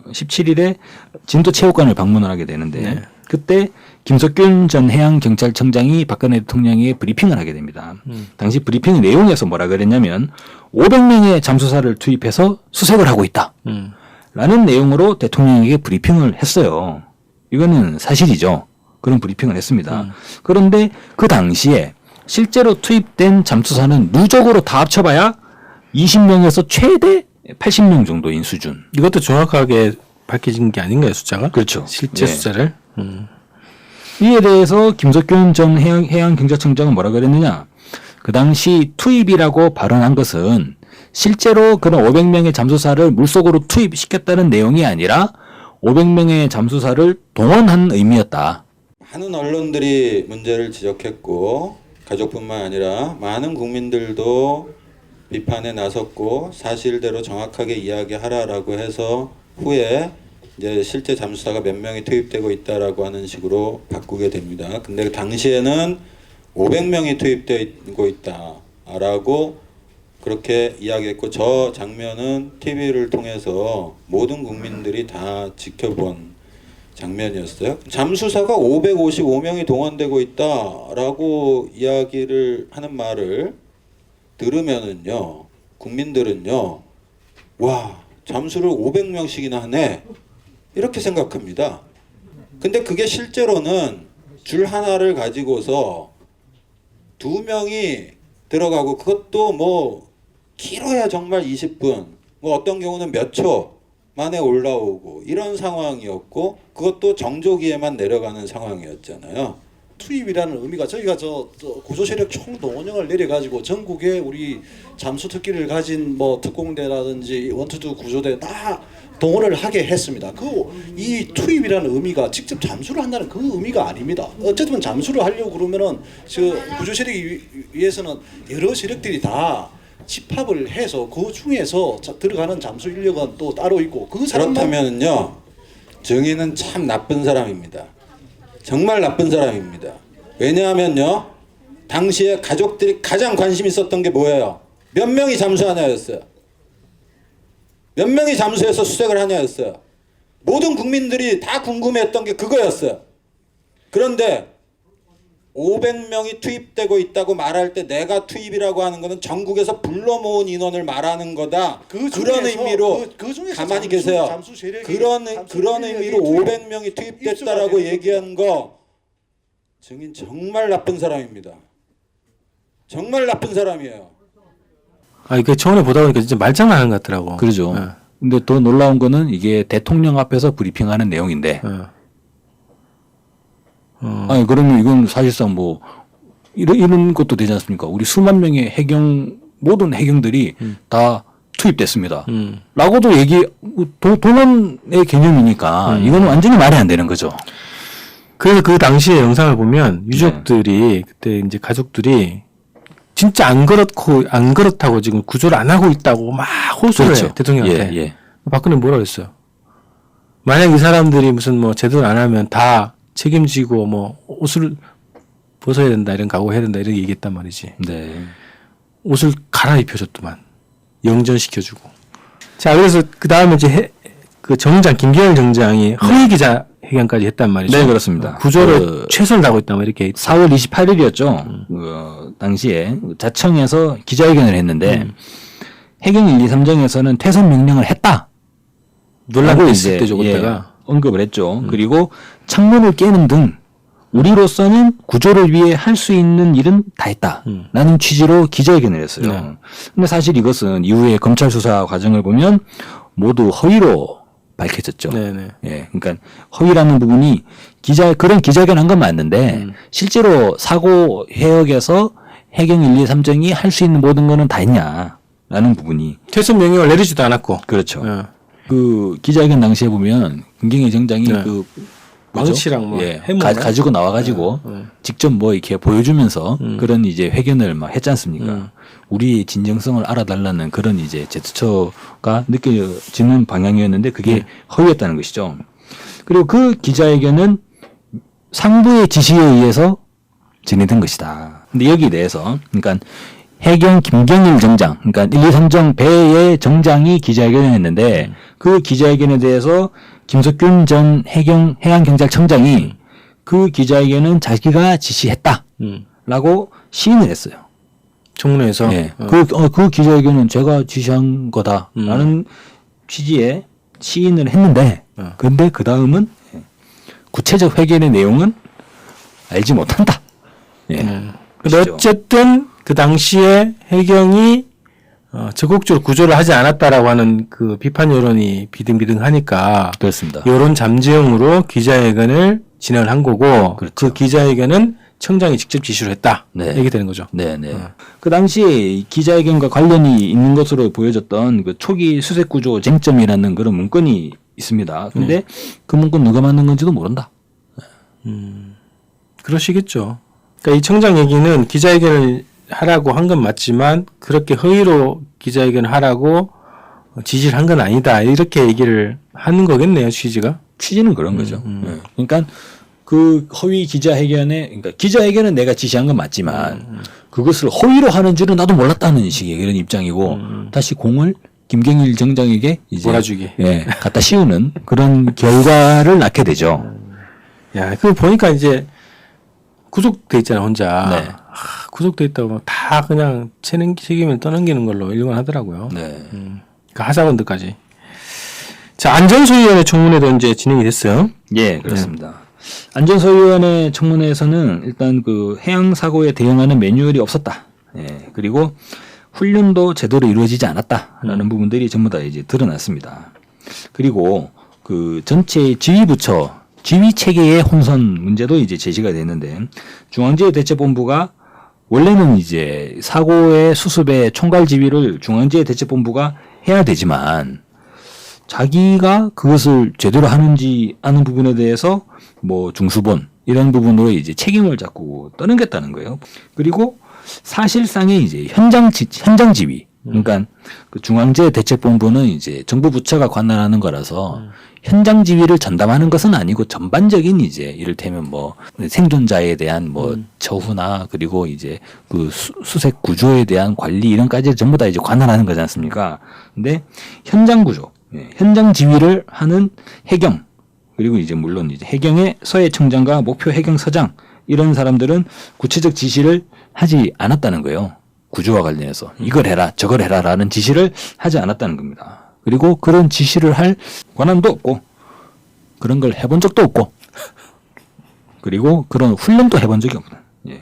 17일에 진도체육관을 방문을 하게 되는데 네. 그때 김석균 전 해양경찰청장이 박근혜 대통령에게 브리핑을 하게 됩니다. 당시 브리핑 내용에서 뭐라 그랬냐면 500명의 잠수사를 투입해서 수색을 하고 있다. 라는 내용으로 대통령에게 브리핑을 했어요. 이거는 사실이죠. 그런 브리핑을 했습니다. 그런데 그 당시에 실제로 투입된 잠수사는 누적으로 다 합쳐봐야 20명에서 최대 80명 정도인 수준. 이것도 정확하게 밝혀진 게 아닌가요, 숫자가? 그렇죠. 실제 예. 숫자를? 이에 대해서 김석균 전 해양경찰청장은 뭐라 그랬느냐. 그 당시 투입이라고 발언한 것은 실제로 그런 500명의 잠수사를 물속으로 투입시켰다는 내용이 아니라 500명의 잠수사를 동원한 의미였다. 많은 언론들이 문제를 지적했고 가족뿐만 아니라 많은 국민들도 비판에 나섰고 사실대로 정확하게 이야기하라라고 해서 후에 이제 실제 잠수사가 몇 명이 투입되고 있다라고 하는 식으로 바꾸게 됩니다. 근데 당시에는 500명이 투입되고 있다라고 그렇게 이야기했고 저 장면은 TV를 통해서 모든 국민들이 다 지켜본 장면이었어요. 잠수사가 555명이 동원되고 있다라고 이야기를 하는 말을 들으면은요, 국민들은요, 와, 잠수를 500명씩이나 하네. 이렇게 생각합니다. 근데 그게 실제로는 줄 하나를 가지고서 2명이 들어가고 그것도 뭐 길어야 정말 20분, 뭐 어떤 경우는 몇 초 만에 올라오고 이런 상황이었고 그것도 정조기에만 내려가는 상황이었잖아요. 투입이라는 의미가 저희가 저 구조세력 총동원령을 내려가지고 전국에 우리 잠수 특기를 가진 뭐 특공대라든지 원투두 구조대 다 동원을 하게 했습니다. 이 투입이라는 의미가 직접 잠수를 한다는 그 의미가 아닙니다. 어쨌든 잠수를 하려고 그러면은 구조 세력이 위해서는 여러 세력들이 다 집합을 해서 그 중에서 들어가는 잠수 인력은 또 따로 있고 그 사람만 그렇다면요, 정의는 참 나쁜 사람입니다. 정말 나쁜 사람입니다. 왜냐하면요, 당시에 가족들이 가장 관심 있었던 게 뭐예요? 몇 명이 잠수하냐였어요. 몇 명이 잠수해서 수색을 하냐였어요. 모든 국민들이 다 궁금해했던 게 그거였어요. 그런데 500명이 투입되고 있다고 말할 때 내가 투입이라고 하는 것은 전국에서 불러 모은 인원을 말하는 거다. 그런 의미로 그 중에서 가만히 계세요. 잠수 세력이 그런 의미로 500명이 투입됐다라고 얘기한 거 증인 정말 나쁜 사람입니다. 정말 나쁜 사람이에요. 이게 처음에 보다 보니까 진짜 말장난하는 것 같더라고. 그러죠. 예. 근데 더 놀라운 거는 이게 대통령 앞에서 브리핑하는 내용인데, 아니 그러면 이건 사실상 뭐 이런 것도 되지 않습니까? 우리 수만 명의 모든 해경들이 다 투입됐습니다. 라고도 도난의 개념이니까 이거는 완전히 말이 안 되는 거죠. 그래서 그 당시에 영상을 보면 유족들이 그때 이제 가족들이 진짜 안 그렇다고 지금 구조를 안 하고 있다고 막 호소를 그렇죠. 해요, 대통령한테. 예. 박근혜 뭐라고 했어요? 만약 이 사람들이 무슨 뭐 제대로 안 하면 다 책임지고 뭐 옷을 벗어야 된다, 이런 각오해야 된다, 이런 얘기했단 말이지. 네. 옷을 갈아입혀줬더만. 영전시켜주고. 자, 그래서 그 다음에 이제 그 정장, 김기현 정장이 허위 기자 회견까지 했단 말이죠. 네, 그렇습니다. 구조를 최선을 다하고 있다, 뭐 이렇게. 4월 28일이었죠. 당시에 자청에서 기자회견을 했는데 해경 1, 2, 3정에서는 퇴선 명령을 했다. 논란이 있을 때죠, 그때가. 언급을 했죠. 그리고 창문을 깨는 등 우리로서는 구조를 위해 할 수 있는 일은 다 했다라는 취지로 기자회견을 했어요. 네. 근데 사실 이것은 이후에 검찰 수사 과정을 보면 모두 허위로 밝혀졌죠. 네네. 예, 그러니까 허위라는 부분이 그런 기자회견 한 건 맞는데 실제로 사고 해역에서 해경 1, 2, 3정이 할 수 있는 모든 거는 다 했냐라는 부분이 퇴선 명령을 내리지도 않았고. 그렇죠. 예. 그 기자회견 당시에 보면 김경희 정장이 네. 그 망치랑 뭐 해먹나? 가지고 나와가지고 직접 뭐 이렇게 보여주면서 그런 이제 회견을 막 했지 않습니까? 우리의 진정성을 알아달라는 그런 이제 제스처가 느껴지는 방향이었는데 그게 허위였다는 것이죠. 그리고 그 기자회견은 상부의 지시에 의해서 진행된 것이다. 근데 여기에 대해서 그러니까 해경 김경일 정장, 그러니까 1, 2, 3정 배의 정장이 기자회견을 했는데 그 기자회견에 대해서 김석균 전 해양경찰청장이 그 기자회견은 자기가 지시했다라고 시인을 했어요. 청문회에서. 네. 그 기자회견은 제가 지시한 거다라는 취지의 시인을 했는데, 근데 그 다음은 구체적 회견의 내용은 알지 못한다. 예. 근데 어쨌든 그 당시에 해경이 적극적으로 구조를 하지 않았다라고 하는 그 비판 여론이 비등비등하니까 그렇습니다. 여론 잠재용으로 기자회견을 진행을 한 거고 그렇죠. 그 기자회견은 청장이 직접 지시를 했다. 네. 이렇게 되는 거죠. 네네. 그 당시에 기자회견과 관련이 있는 것으로 보여졌던 그 초기 수색구조 쟁점이라는 그런 문건이 있습니다. 근데 그 문건 누가 만든 건지도 모른다. 그러시겠죠. 그러니까 이 청장 얘기는 기자회견을 하라고 한 건 맞지만 그렇게 허위로 기자회견을 하라고 지시를 한 건 아니다. 이렇게 얘기를 하는 거겠네요, 취지가. 취지는 그런 거죠. 네. 그러니까 그 허위 기자회견에, 그러니까 기자회견은 내가 지시한 건 맞지만 그것을 허위로 하는 줄은 나도 몰랐다는 식의 이런 입장이고 다시 공을 김경일 정장에게 이제 몰아주기. 예, 갖다 씌우는 그런 결과를 낳게 되죠. 야, 그거 보니까 이제 구속돼 있잖아, 혼자. 네. 구속돼 있다고 다 그냥 책임을 떠넘기는 걸로 일관하더라고요. 네. 그 하사관들까지. 자, 안전소위원회 청문회도 이제 진행이 됐어요. 예, 그렇습니다. 안전소위원회 청문회에서는 일단 그 해양 사고에 대응하는 매뉴얼이 없었다. 예, 그리고 훈련도 제대로 이루어지지 않았다라는 부분들이 전부 다 이제 드러났습니다. 그리고 그 전체 지휘부처 지휘 체계의 혼선 문제도 이제 제시가 됐는데 중앙지휘대책본부가 원래는 이제 사고의 수습의 총괄 지휘를 중앙지휘대책본부가 해야 되지만 자기가 그것을 제대로 하는지 아는 부분에 대해서 뭐 중수본 이런 부분으로 이제 책임을 자꾸 떠넘겼다는 거예요. 그리고 사실상의 이제 현장 지휘, 그러니까 그 중앙재해대책본부는 이제 정부 부처가 관할하는 거라서 현장 지휘를 전담하는 것은 아니고 전반적인 이제 이를테면 뭐 생존자에 대한 뭐 처후나 그리고 이제 그 수색 구조에 대한 관리 이런 까지 전부 다 이제 관할하는 거지 않습니까? 근데 현장 구조, 현장 지휘를 하는 해경 그리고 이제 물론 이제 해경의 서해청장과 목표 해경서장 이런 사람들은 구체적 지시를 하지 않았다는 거예요. 구조와 관련해서 이걸 해라 저걸 해라라는 지시를 하지 않았다는 겁니다. 그리고 그런 지시를 할 권한도 없고 그런 걸 해본 적도 없고 그리고 그런 훈련도 해본 적이 없다. 예.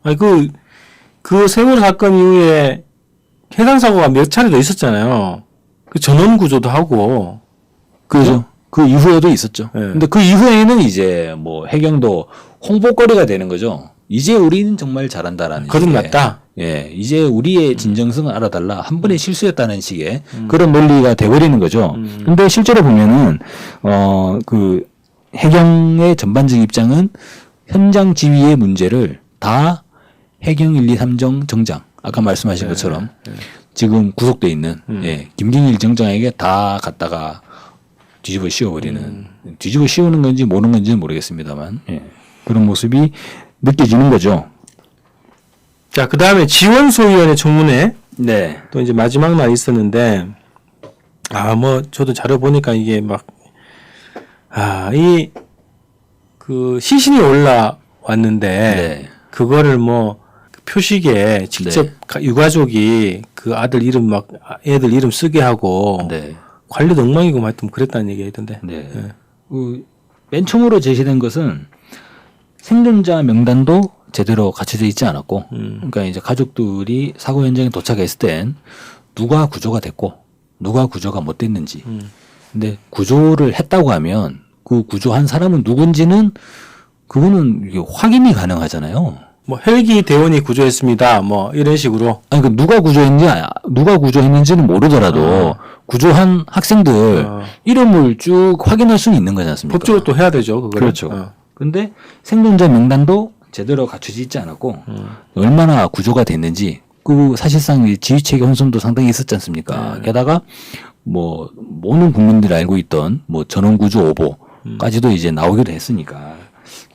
아니 그 세월호 사건 이후에 해상 사고가 몇 차례 더 있었잖아요. 그 전원 구조도 하고 그죠. 그 이후에도 있었죠. 네. 근데 그 이후에는 이제 뭐 해경도 홍보거리가 되는 거죠. 이제 우리는 정말 잘한다라는 거듭났다. 예, 이제 우리의 진정성을 알아달라. 한 번의 실수였다는 식의 그런 논리가 돼버리는 거죠. 근데 실제로 보면은 그 해경의 전반적 입장은 현장 지휘의 문제를 다 해경 1, 2, 3정 정장 아까 말씀하신 것처럼 지금 구속돼 있는 예, 김경일 정장에게 다 갖다가 뒤집어 씌워버리는 뒤집어 씌우는 건지 모르는 건지는 모르겠습니다만 예, 그런 모습이 느껴지는 거죠. 자, 그 다음에 지원소위원회 청문회. 네. 또 이제 마지막 날 있었는데, 뭐, 저도 자료 보니까 이게 막, 그 시신이 올라왔는데, 네. 그거를 뭐, 그 표식에 직접 유가족이 그 아들 이름 막, 애들 이름 쓰게 하고, 네. 관리도 엉망이고 뭐 하여튼 그랬다는 얘기가 있던데. 네. 예. 맨 처음으로 제시된 것은 생존자 명단도 제대로 갖춰져 있지 않았고, 그러니까 이제 가족들이 사고 현장에 도착했을 땐 누가 구조가 됐고, 누가 구조가 못 됐는지. 근데 구조를 했다고 하면 그 구조한 사람은 누군지는 그거는 이게 확인이 가능하잖아요. 뭐 헬기 대원이 구조했습니다. 뭐 이런 식으로. 아니 그 누가 구조했는지는 모르더라도 구조한 학생들 이름을 쭉 확인할 수는 있는 거지 않습니까? 법적으로 또 해야 되죠. 그거를. 그렇죠. 근데 생존자 명단도 제대로 갖춰져 있지 않았고 얼마나 구조가 됐는지 그 사실상 지휘체계 혼선도 상당히 있었지 않습니까? 게다가 뭐 모든 국민들이 알고 있던 뭐 전원구조 오보까지도 이제 나오기도 했으니까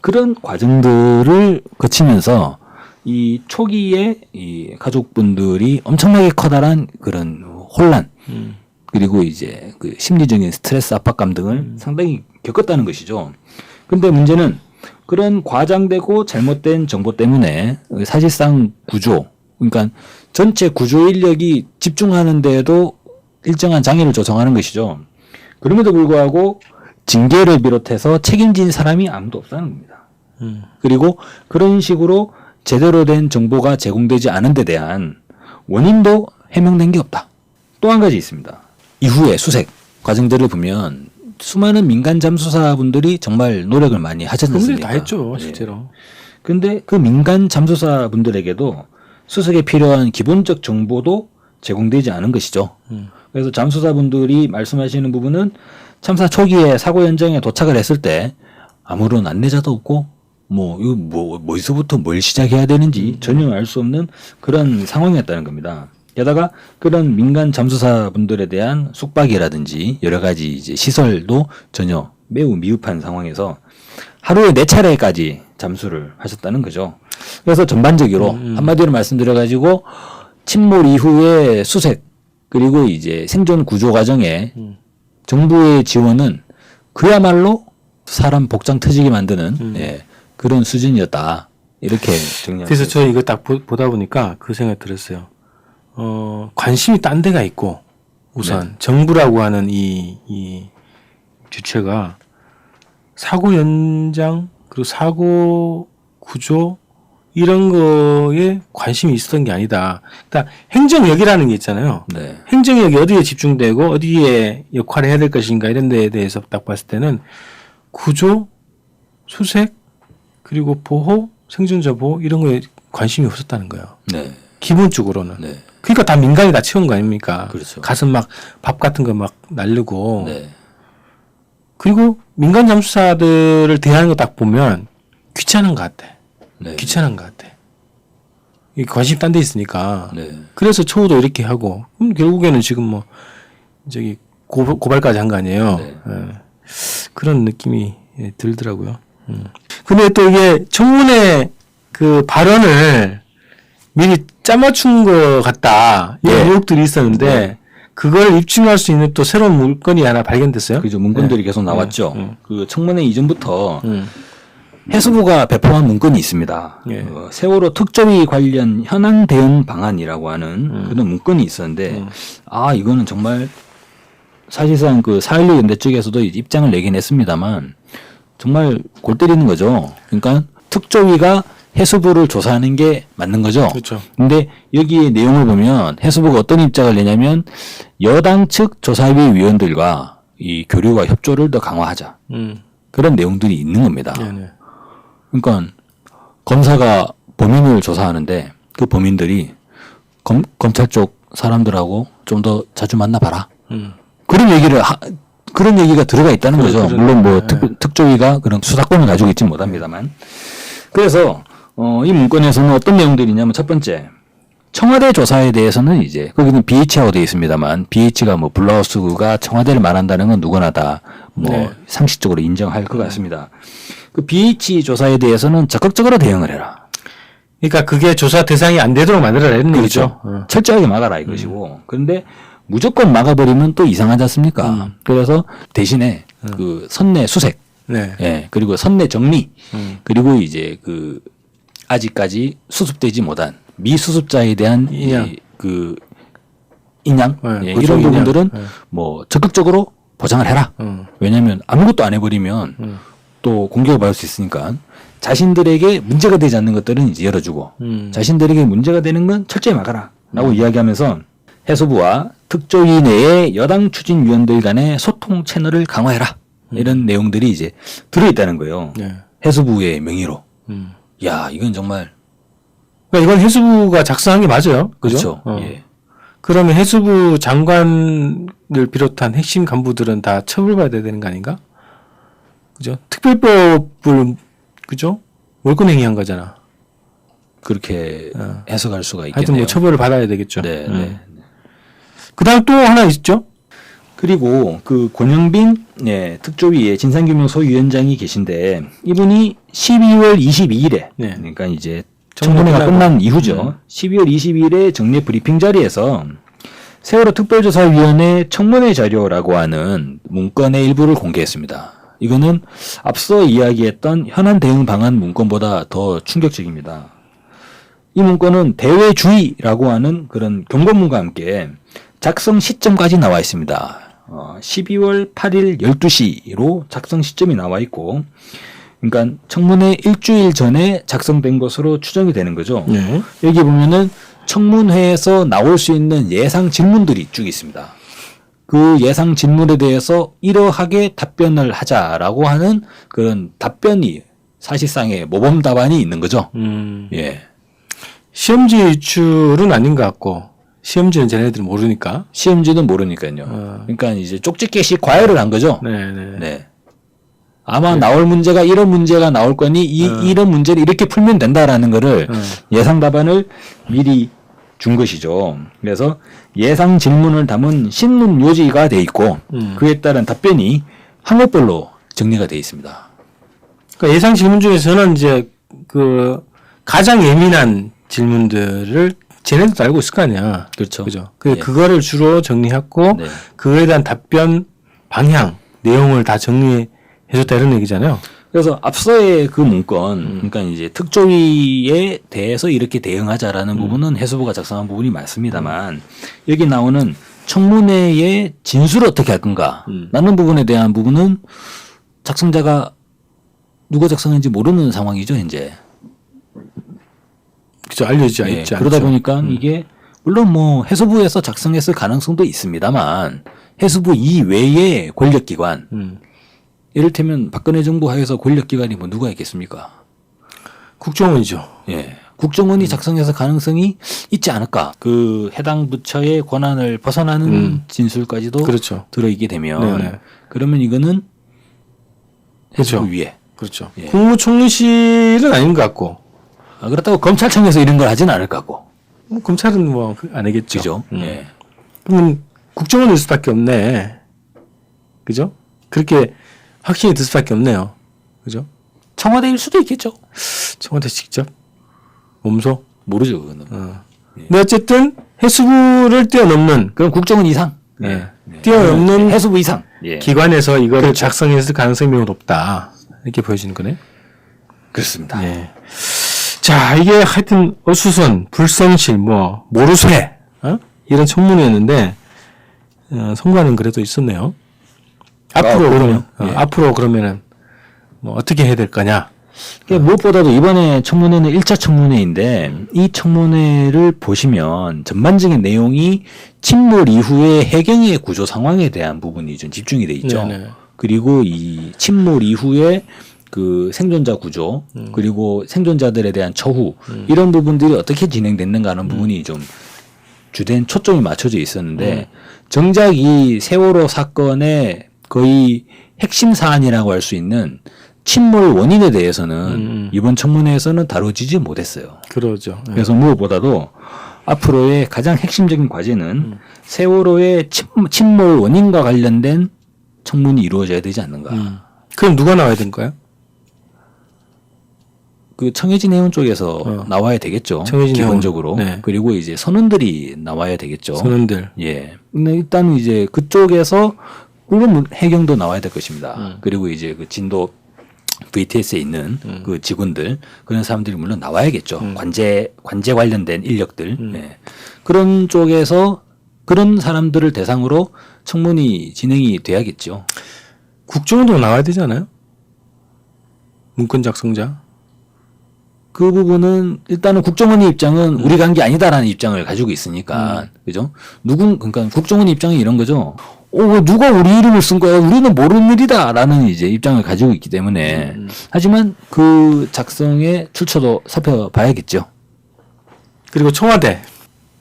그런 과정들을 거치면서 이 초기에 이 가족분들이 엄청나게 커다란 그런 혼란 그리고 이제 그 심리적인 스트레스 압박감 등을 상당히 겪었다는 것이죠. 근데 문제는 그런 과장되고 잘못된 정보 때문에 사실상 구조, 그러니까 전체 구조 인력이 집중하는 데에도 일정한 장애를 조성하는 것이죠. 그럼에도 불구하고 징계를 비롯해서 책임진 사람이 아무도 없다는 겁니다. 그리고 그런 식으로 제대로 된 정보가 제공되지 않은 데 대한 원인도 해명된 게 없다. 또 한 가지 있습니다. 이후에 수색 과정들을 보면 수많은 민간 잠수사분들이 정말 노력을 많이 하지 그분들이 않습니까? 다 했죠, 실제로. 근데 그 민간 잠수사분들에게도 수색에 필요한 기본적 정보도 제공되지 않은 것이죠. 그래서 잠수사분들이 말씀하시는 부분은 참사 초기에 사고 현장에 도착을 했을 때 아무런 안내자도 없고 어디서부터 뭘 시작해야 되는지 전혀 알 수 없는 그런 상황이었다는 겁니다. 게다가 그런 민간 잠수사분들에 대한 숙박이라든지 여러 가지 이제 시설도 전혀 매우 미흡한 상황에서 하루에 4차례까지 잠수를 하셨다는 거죠. 그래서 전반적으로 한마디로 말씀드려가지고 침몰 이후의 수색 그리고 이제 생존 구조 과정에 정부의 지원은 그야말로 사람 복장 터지게 만드는 그런 수준이었다. 이렇게 정리합니다. 그래서 저 이거 딱 보다 보니까 그 생각이 들었어요. 관심이 딴 데가 있고 우선 정부라고 하는 이 주체가 사고 현장 그리고 사고 구조 이런 거에 관심이 있었던 게 아니다. 그러니까 행정력이라는 게 있잖아요. 네. 행정력이 어디에 집중되고 어디에 역할을 해야 될 것인가 이런 데에 대해서 딱 봤을 때는 구조, 수색, 그리고 보호, 생존자 보호 이런 거에 관심이 없었다는 거예요. 네. 기본적으로는. 네. 그러니까 다 민간이 다 채운 거 아닙니까? 그렇죠. 가서 막 밥 같은 거 막 날르고. 네. 그리고 민간 잠수사들을 대하는 거 딱 보면 귀찮은 것 같아. 네. 귀찮은 것 같아. 이 관심 딴 데 있으니까. 네. 그래서 처우도 이렇게 하고. 그럼 결국에는 지금 뭐 저기 고발까지 한 거 아니에요. 네. 예. 그런 느낌이 들더라고요. 근데 또 이게 청문회 그 발언을 미리 짜맞춘 것 같다. 이런 네. 의혹들이 있었는데 네. 그걸 입증할 수 있는 또 새로운 물건이 하나 발견됐어요. 그죠. 문건들이 계속 나왔죠. 그 청문회 이전부터 음. 해수부가 배포한 문건이 있습니다. 예. 세월호 특조위 관련 현황 대응 방안이라고 하는 그런 문건이 있었는데 아 이거는 정말 사실상 그 4.16 연대 쪽에서도 입장을 내긴 했습니다만 정말 골 때리는 거죠. 그러니까 특조위가 해수부를 조사하는 게 맞는 거죠. 그렇죠. 근데 여기에 내용을 보면 해수부가 어떤 입장을 내냐면 여당 측 조사위 위원들과 이 교류와 협조를 더 강화하자. 그런 내용들이 있는 겁니다. 네네. 그러니까 검사가 범인을 조사하는데 그 범인들이 검찰 쪽 사람들하고 좀 더 자주 만나봐라. 그런 얘기가 들어가 있다는 거죠. 물론 뭐 특조위가 그런 수사권을 가지고 있지 못합니다만. 그래서 이 문건에서는 어떤 내용들이 있냐면 첫 번째 청와대 조사에 대해서는 이제 거기는 BH하고 되어 있습니다만 BH가 뭐 블라우스가 청와대를 말한다는 건 누구나 다 뭐 네. 상식적으로 인정할 것 같습니다. 그 BH 조사에 대해서는 적극적으로 대응을 해라. 그러니까 그게 조사 대상이 안 되도록 만들어라 이런 그렇죠. 얘기죠. 철저하게 막아라 이것이고. 그런데 무조건 막아버리면 또 이상하지 않습니까? 그래서 대신에 그 선내 수색, 네. 예, 그리고 선내 정리, 그리고 이제 그 아직까지 수습되지 못한 미수습자에 대한 인양. 그 인양, 네, 예, 그렇죠. 이런 인양. 부분들은 네. 뭐 적극적으로 보장을 해라. 왜냐하면 아무것도 안 해버리면 또 공격을 받을 수 있으니까 자신들에게 문제가 되지 않는 것들은 이제 열어주고 자신들에게 문제가 되는 건 철저히 막아라라고 이야기하면서 해수부와 특조위 내의 여당 추진위원들 간의 소통 채널을 강화해라 이런 내용들이 이제 들어있다는 거예요. 네. 해수부의 명의로. 야 이건 정말 그러니까 이건 해수부가 작성한 게 맞아요. 그렇죠. 그죠? 예. 그러면 해수부 장관을 비롯한 핵심 간부들은 다 처벌받아야 되는 거 아닌가? 그죠? 특별법을 그죠? 월권행위한 거잖아. 그렇게 해석할 수가 있겠네요. 하여튼 뭐 처벌을 받아야 되겠죠. 네, 네. 그다음 또 하나 있죠. 그리고 그 권영빈 특조위의 진상규명 소위원장이 계신데 이분이 12월 22일에 네. 그러니까 이제 청문회가 끝난 이후죠. 12월 22일에 정례 브리핑 자리에서 세월호 특별조사위원회 청문회 자료라고 하는 문건의 일부를 공개했습니다. 이거는 앞서 이야기했던 현안 대응 방안 문건보다 더 충격적입니다. 이 문건은 대외주의라고 하는 그런 경고문과 함께 작성 시점까지 나와 있습니다. 12월 8일 12시로 작성 시점이 나와 있고 그러니까 청문회 일주일 전에 작성된 것으로 추정이 되는 거죠. 네. 여기 보면은 청문회에서 나올 수 있는 예상 질문들이 쭉 있습니다. 그 예상 질문에 대해서 이러하게 답변을 하자라고 하는 그런 답변이 사실상의 모범 답안이 있는 거죠. 예. 시험지 유출은 아닌 것 같고 시험지는 쟤네들은 모르니까. 시험지는 모르니까요. 그러니까 이제 쪽집게식 과외를 한 거죠. 네네. 네. 아마 나올 문제가 이런 문제가 나올 거니 이런 문제를 이렇게 풀면 된다라는 거를 예상 답안을 미리 준 것이죠. 그래서 예상 질문을 담은 신문 요지가 돼 있고 그에 따른 답변이 항목별로 정리가 돼 있습니다. 그러니까 예상 질문 중에서는 이제 그 가장 예민한 질문들을 쟤네들도 알고 있을 거 아니야. 그렇죠. 그죠. 예. 그거를 주로 정리했고 네. 그거에 대한 답변 방향, 내용을 다 정리해줬다 이런 얘기잖아요. 그래서 앞서의 그 문건, 그러니까 이제 특조위에 대해서 이렇게 대응하자라는 부분은 해수부가 작성한 부분이 많습니다만 여기 나오는 청문회의 진술을 어떻게 할 건가 라는 부분에 대한 부분은 작성자가 누가 작성했는지 모르는 상황이죠, 현재. 그죠. 알려지지 예, 않죠. 그러다 보니까 이게 물론 뭐 해수부에서 작성했을 가능성도 있습니다만 해수부 이외의 권력기관 이를테면 박근혜 정부 하에서 권력기관이 뭐 누가 있겠습니까? 국정원이죠. 예. 국정원이 작성해서 가능성이 있지 않을까. 그 해당 부처의 권한을 벗어나는 진술까지도 그렇죠. 들어있게 되면 네네. 그러면 이거는 그렇죠. 해수부 위에. 그렇죠. 예. 국무총리실은 아닌 것 같고 그렇다고 검찰청에서 이런 걸 하지는 않을 것 같고. 뭐 검찰은 뭐 안 하겠죠. 그죠? 예. 그러면 국정원일 수밖에 없네. 그죠? 그렇게 확신이 들 수밖에 없네요. 그죠? 청와대일 수도 있겠죠. 청와대 직접 몸소. 모르죠. 그거는. 근데 어쨌든 해수부를 뛰어넘는 그럼 국정원 이상. 예. 뛰어넘는 해수부 이상. 예. 기관에서 이거를 그렇죠. 작성했을 가능성이 매우 높다. 이렇게 보여지는 거네. 그렇습니다. 예. 자, 이게 하여튼 어수선, 불성실, 뭐 모르쇠 이런 청문회였는데 성과는 그래도 있었네요. 앞으로 그러면 앞으로 그러면은 뭐 어떻게 해야 될 거냐? 그러니까 무엇보다도 이번에 청문회는 1차 청문회인데 이 청문회를 보시면 전반적인 내용이 침몰 이후의 해경의 구조 상황에 대한 부분이 좀 집중이 돼 있죠. 네네. 그리고 이 침몰 이후에 그 생존자 구조 그리고 생존자들에 대한 처후 이런 부분들이 어떻게 진행됐는가 하는 부분이 좀 주된 초점이 맞춰져 있었는데 정작 이 세월호 사건의 거의 핵심 사안이라고 할 수 있는 침몰 원인에 대해서는 이번 청문회에서는 다뤄지지 못했어요. 그러죠. 예. 그래서 무엇보다도 앞으로의 가장 핵심적인 과제는 세월호의 침몰 원인과 관련된 청문이 이루어져야 되지 않는가. 그럼 누가 나와야 될까요? 그 청해진 해운 쪽에서 나와야 되겠죠. 청해진 기본적으로. 해운. 네. 그리고 이제 선원들이 나와야 되겠죠. 선원들. 예. 근데 일단 이제 그쪽에서 물론 해경도 나와야 될 것입니다. 그리고 이제 그 진도 VTS에 있는 그 직원들 그런 사람들이 물론 나와야겠죠. 관제 관련된 인력들. 예. 그런 쪽에서 그런 사람들을 대상으로 청문이 진행이 돼야겠죠. 국정원도 나와야 되지 않아요? 문건 작성자. 그 부분은 일단은 국정원의 입장은 우리가 한 게 아니다라는 입장을 가지고 있으니까 그죠? 그러니까 국정원의 입장이 이런 거죠. 왜 누가 우리 이름을 쓴 거야? 우리는 모르는 일이다라는 이제 입장을 가지고 있기 때문에 하지만 그 작성의 출처도 살펴봐야겠죠. 그리고 청와대.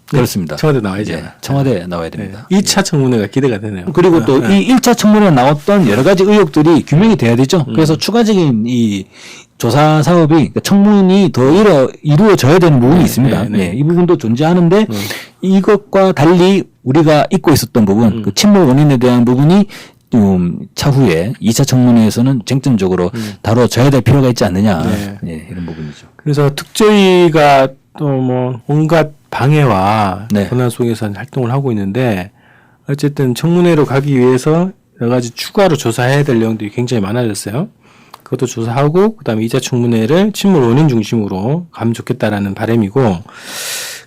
그렇습니다. 청와대 나와야죠. 예, 청와대 나와야 됩니다. 2차 청문회가 기대가 되네요. 그리고 또 이 1차 청문회에 나왔던 여러 가지 의혹들이 규명이 돼야 되죠. 그래서 추가적인 이 조사 사업이 그러니까 청문이 더 이루어져야 되는 부분이 있습니다. 네. 이 부분도 존재하는데 이것과 달리 우리가 잊고 있었던 부분, 그 침몰 원인에 대한 부분이 좀 차후에 2차 청문회에서는 쟁점적으로 다뤄져야 될 필요가 있지 않느냐. 네. 이런 부분이죠. 그래서 특조위가 또 뭐 온갖 방해와 네. 권한 속에서 활동을 하고 있는데 어쨌든 청문회로 가기 위해서 여러 가지 추가로 조사해야 될 내용들이 굉장히 많아졌어요. 그것도 조사하고 그다음에 2차 청문회를 침몰 원인 중심으로 가면 좋겠다라는 바람이고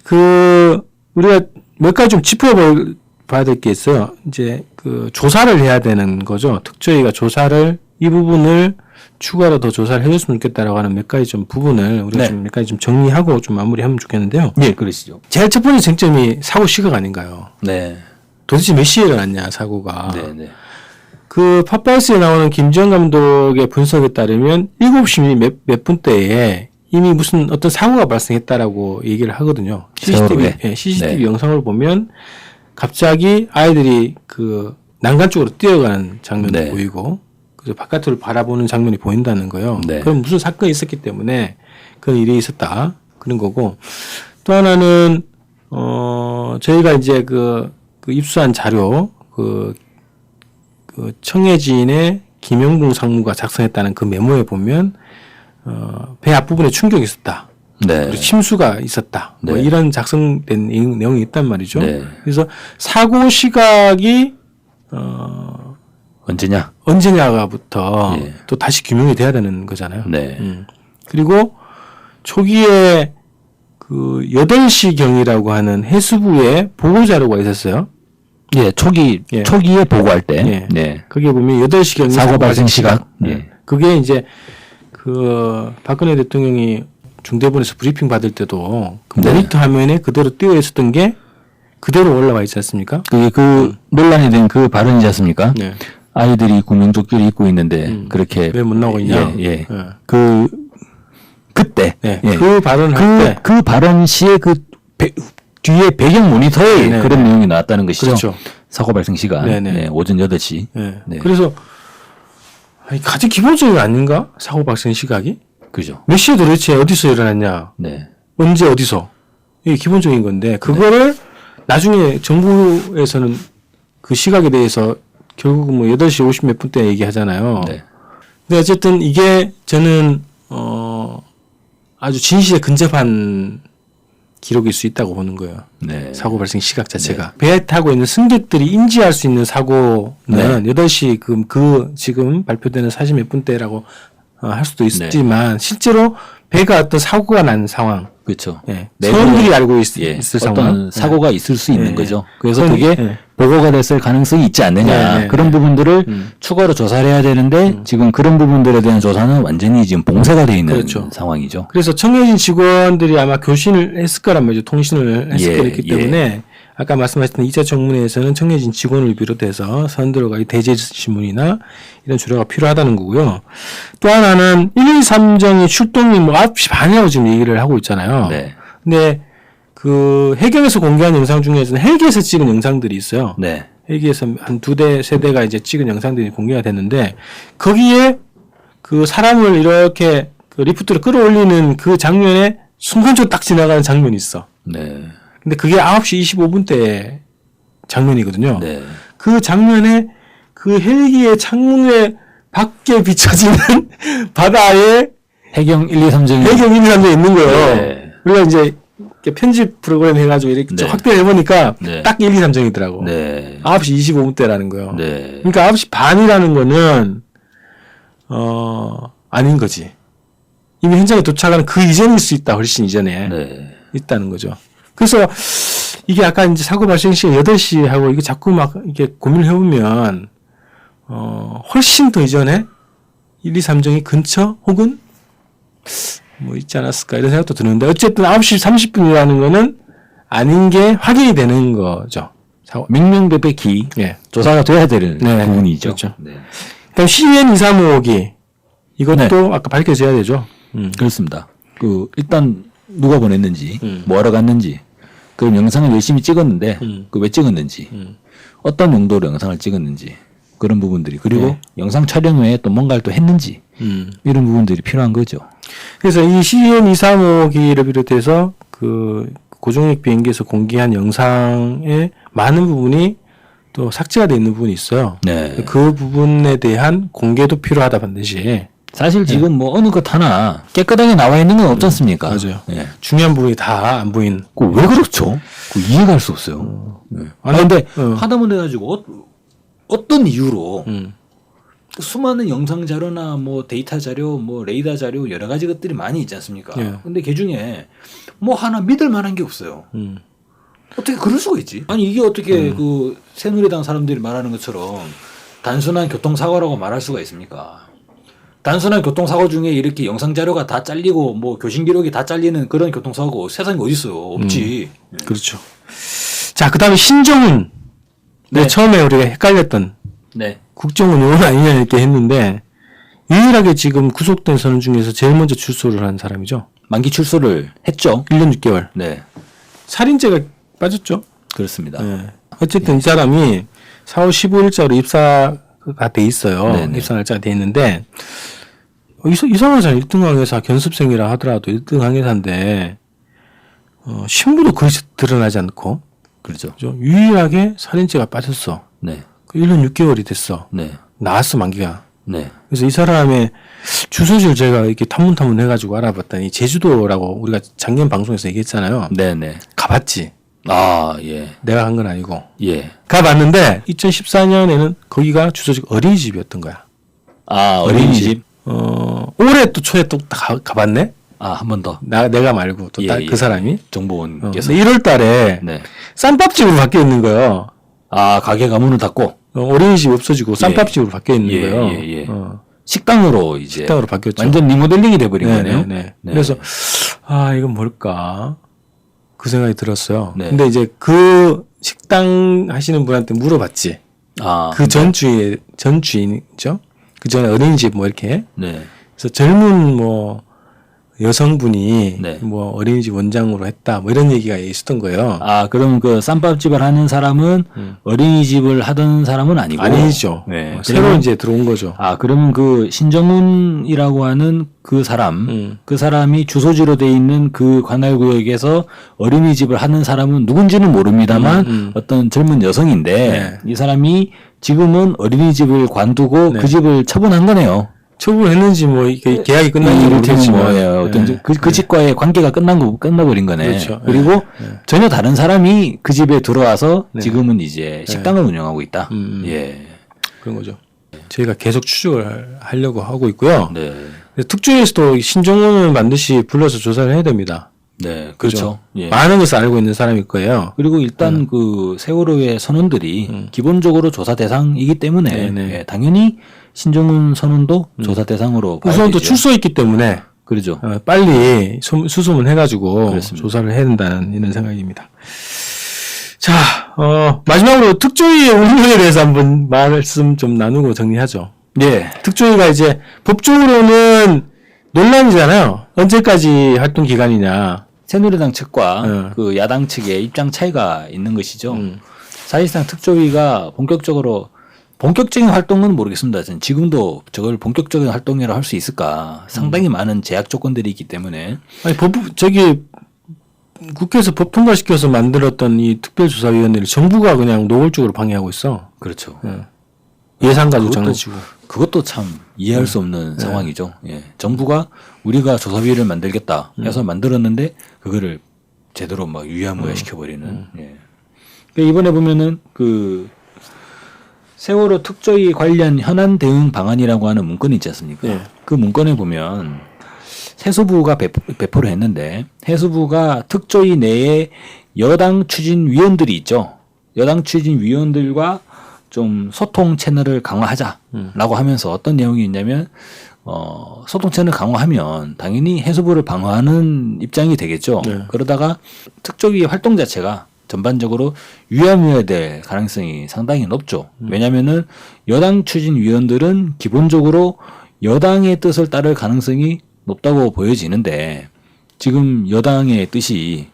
그 우리가 몇 가지 좀 짚어봐야 될 게 있어요. 이제 그 조사를 해야 되는 거죠. 특조위가 조사를 이 부분을 추가로 더 조사를 해줬으면 좋겠다라고 하는 몇 가지 좀 부분을 우리가 네. 좀 몇 가지 좀 정리하고 좀 마무리하면 좋겠는데요. 예, 그러시죠. 제일 첫 번째 쟁점이 사고 시각 아닌가요? 네. 도대체 몇 시에 일어났냐 사고가. 네. 그 팟바이스에 나오는 김지영 감독의 분석에 따르면 7시 몇 분대에 이미 무슨 어떤 사고가 발생했다라고 얘기를 하거든요. CCTV 네. 영상을 보면 갑자기 아이들이 그 난간 쪽으로 뛰어가는 장면도 네. 보이고 그래서 바깥으로 바라보는 장면이 보인다는 거예요. 네. 그럼 무슨 사건이 있었기 때문에 그런 일이 있었다 그런 거고 또 하나는 저희가 이제 그 입수한 자료 그 청해진의 김영봉 상무가 작성했다는 그 메모에 보면 배 앞부분에 충격이 있었다. 네. 그리고 침수가 있었다. 뭐 네. 이런 작성된 내용이 있단 말이죠. 네. 그래서 사고 시각이 언제냐가부터 예. 또 다시 규명이 돼야 되는 거잖아요. 네. 그리고 초기에 그 8시경이라고 하는 해수부의 보고 자료가 있었어요. 예, 초기에 보고할 때. 예. 네. 거기에 보면 8시경 사고 발생 시각. 예. 그게 이제 그 박근혜 대통령이 중대본에서 브리핑 받을 때도 그 네. 모니터 화면에 그대로 띄어 있었던 게 그대로 올라와 있지 않습니까? 그게 그 논란이 된 그 발언이지 않습니까? 네. 아이들이 구명조끼를 입고 있는데 그렇게 왜 못 나오고 있냐? 예. 예. 그 그때 네, 예. 그 발언을 할 때. 그 발언 시에 뒤에 배경 모니터에 네네. 그런 내용이 나왔다는 것이죠. 그렇죠. 사고 발생 시간 네네. 네, 오전 8시. 네. 네. 그래서 아니, 가장 기본적인 거 아닌가? 사고 발생 시각이? 그죠. 몇 시에 도대체 어디서 일어났냐? 네. 언제 어디서? 이게 기본적인 건데 그거를 나중에 정부에서는 그 시각에 대해서 결국은 뭐 8시 50 몇 분 때 얘기하잖아요. 네. 근데 어쨌든 이게 저는 아주 진실에 근접한 기록일 수 있다고 보는 거예요. 네. 사고 발생 시각 자체가. 배에 타고 있는 승객들이 인지할 수 있는 사고는 8시 그 지금 발표되는 40 몇 분대라고 할 수도 있지만 실제로 배가 어떤 사고가 난 상황. 그렇죠. 예. 선원들이 알고 있을 어떤 상황. 사고가 있을 수 있는 예. 거죠. 그래서 그건- 그게 예. 보고가 됐을 가능성이 있지 않느냐. 네, 네, 그런 네. 부분들을 추가로 조사를 해야 되는데 지금 그런 부분들에 대한 조사는 완전히 지금 봉쇄가 되어 있는 그렇죠. 상황이죠. 그래서 청해진 직원들이 아마 교신을 했을 거란 말이죠. 통신을 했을 예, 거기 때문에 아까 말씀하셨던 2차 청문회에서는 청해진 직원을 비롯해서 선들어가기 대제 신문이나 이런 조례가 필요하다는 거고요. 또 하나는 113정이 출동이 뭐 9시 반이라고 지금 얘기를 하고 있잖아요. 네. 근데 그 해경에서 공개한 영상 중에서는 헬기에서 찍은 영상들이 있어요. 네. 헬기에서 한 2대, 3대가 이제 찍은 영상들이 공개가 됐는데 거기에 그 사람을 이렇게 그 리프트로 끌어올리는 그 장면에 순간적으로 딱 지나가는 장면이 있어. 네. 근데 그게 9시 25분 때 장면이거든요. 네. 그 장면에 그 헬기의 창문에 밖에 비춰지는 바다에 해경 1, 2, 3정이 배경 1, 2, 3에 있는 거예요. 네. 우리가 이제 이렇게 편집 프로그램 해가지고 이렇게 네. 확대를 해보니까 네. 딱 1, 2, 3정이더라고. 네. 9시 25분 때라는 거예요. 네. 그러니까 9시 반이라는 거는 아닌 거지. 이미 현장에 도착하는 그 이전일 수 있다. 훨씬 이전에 네. 있다는 거죠. 그래서 이게 아까 이제 사고 발생 시간 8시 하고 이게 자꾸 막 이게 고민을 해보면 훨씬 더 이전에 1, 2, 3정이 근처 혹은 뭐 있지 않았을까 이런 생각도 드는데 어쨌든 9시 30분이라는 거는 아닌 게 확인이 되는 거죠. 명명백백히 예. 조사가 돼야 되는 네. 부분이죠. 그렇죠. 네. 그럼 CN 2355기 이것도 네. 아까 밝혀져야 되죠. 그렇습니다. 그 일단 누가 보냈는지, 뭐하러 갔는지, 그 영상을 열심히 찍었는데 그 왜 찍었는지, 어떤 용도로 영상을 찍었는지 그런 부분들이 그리고 네. 영상 촬영 외에 또 뭔가를 또 했는지 이런 부분들이 필요한 거죠. 그래서 이 CN 2355기를 비롯해서 그 고종익 비행기에서 공개한 영상의 많은 부분이 또 삭제가 돼 있는 부분이 있어요. 네. 그 부분에 대한 공개도 필요하다 반드시. 사실 지금 뭐 어느 것 하나 깨끗하게 나와 있는 건 없지 않습니까? 맞아요. 예. 중요한 부분이 다 안 보인. 왜 그렇죠? 그 이해가 할 수 없어요. 네. 아니, 근데 어. 하다못해 가지고 어떤 이유로 음. 수많은 영상 자료나 뭐 데이터 자료, 뭐 레이더 자료 여러 가지 것들이 많이 있지 않습니까? 예. 근데 그 중에 뭐 하나 믿을 만한 게 없어요. 어떻게 그럴 수가 있지? 아니 이게 어떻게 그 새누리당 사람들이 말하는 것처럼 단순한 교통사고라고 말할 수가 있습니까? 단순한 교통사고 중에 이렇게 영상 자료가 다 잘리고 뭐 교신 기록이 다 잘리는 그런 교통사고 세상에 어디 있어요? 없지. 그렇죠. 자, 그다음에 신정훈. 네. 처음에 우리가 헷갈렸던 네. 국정원 의원 아니냐 이렇게 했는데 유일하게 지금 구속된 선원 중에서 제일 먼저 출소를 한 사람이죠. 만기 출소를 했죠. 1년 6개월. 네. 살인죄가 빠졌죠. 그렇습니다. 네. 어쨌든 이 사람이 4월 15일자로 입사가 돼 있어요. 네네. 입사 날짜가 돼 있는데 이상하잖아요. 1등 항해사 견습생이라 하더라도 1등 항해사인데 신부도 그리 드러나지 않고 그렇죠. 그죠? 유일하게 살인죄가 빠졌어. 네. 1년 6개월이 됐어. 네. 나왔어 만기가. 네. 그래서 이 사람의 주소지를 제가 이렇게 탐문탐문 해가지고 알아봤더니 제주도라고 우리가 작년 방송에서 얘기했잖아요. 네네. 가봤지. 아, 예. 내가 간 건 아니고. 예. 가봤는데 2014년에는 거기가 주소지가 어린이집이었던 거야. 아, 어린이집? 올해 또 초에 또 가봤네. 아, 한 번 더. 내가 말고 또 그 예. 사람이. 정보원께서. 1월 달에 네. 쌈밥집으로 바뀌어 있는 거예요. 아, 가게가 문을 닫고 어린이집 없어지고 쌈밥집으로 바뀌어 있는 예, 거예요. 예, 예. 어, 식당으로 이제 식당으로 바뀌었죠. 완전 리모델링이 돼버린 네, 거네요. 네. 그래서 이건 뭘까 그 생각이 들었어요. 네. 근데 이제 그 식당 하시는 분한테 물어봤지. 아, 그 전 주인이죠. 그 전에 어린이집 뭐 이렇게. 네. 그래서 젊은 뭐 여성분이 네. 뭐 어린이집 원장으로 했다 뭐 이런 얘기가 있었던 거예요. 아, 그럼 그 쌈밥집을 하는 사람은 어린이집을 하던 사람은 아니고 아니죠. 네. 새로 그러면- 이제 들어온 거죠. 아, 그러면 그 신정훈이라고 하는 그 사람, 그 사람이 주소지로 돼 있는 그 관할구역에서 어린이집을 하는 사람은 누군지는 모릅니다만 어떤 젊은 여성인데 네. 이 사람이 지금은 어린이집을 관두고 네. 그 집을 처분한 거네요. 처분했는지 뭐 이게 계약이 끝난지 이를테면 모르겠지만 뭐, 예, 어떤 네. 그 집과의 관계가 끝나버린 거네. 그렇죠. 그리고 네. 전혀 다른 사람이 그 집에 들어와서 네. 지금은 이제 식당을 운영하고 있다. 예. 그런 거죠. 저희가 계속 추적을 하려고 하고 있고요. 네. 특조위에서도 신정훈을 반드시 불러서 조사를 해야 됩니다. 네. 그죠? 그렇죠. 예. 많은 것을 알고 있는 사람일 거예요. 그리고 일단 그 세월호의 선원들이 기본적으로 조사 대상이기 때문에 네네. 예, 당연히 신정훈 선원도 조사 대상으로 봐야 우선 또 되죠. 출소했기 때문에 그러죠. 빨리 수소문 해가지고 그렇습니다. 조사를 해야 된다는 이런 생각입니다. 자, 마지막으로 특조위의 운영에 대해서 한번 말씀 좀 나누고 정리하죠. 예. 특조위가 이제 법적으로는 논란이잖아요. 언제까지 활동 기간이냐. 새누리당 측과 네. 그 야당 측의 입장 차이가 있는 것이죠. 사실상 특조위가 본격적인 활동은 모르겠습니다. 저는 지금도 저걸 본격적인 활동이라고 할 수 있을까? 상당히 많은 제약 조건들이 있기 때문에 아니, 국회에서 법 통과시켜서 만들었던 이 특별조사위원회를 정부가 그냥 노골적으로 방해하고 있어. 그렇죠. 예산 가지고 장난치고. 그것도 참 이해할 수 없는 상황이죠. 예. 정부가 우리가 조사위를 만들겠다 해서 만들었는데 그거를 제대로 막 유야무야 시켜버리는. 예. 그러니까 이번에 보면은 그 세월호 특조위 관련 현안 대응 방안이라고 하는 문건이 있지 않습니까? 예. 그 문건에 보면 해수부가 배포를 했는데 해수부가 특조위 내에 여당 추진위원들이 있죠. 여당 추진위원들과 좀 소통 채널을 강화하자라고 하면서 어떤 내용이 있냐면 소통 채널 강화하면 당연히 해수부를 방어하는 입장이 되겠죠. 네. 그러다가 특조위 활동 자체가 전반적으로 유야무야 될 가능성이 상당히 높죠. 왜냐하면은 여당 추진위원들은 기본적으로 여당의 뜻을 따를 가능성이 높다고 보여지는데 지금 여당의 뜻이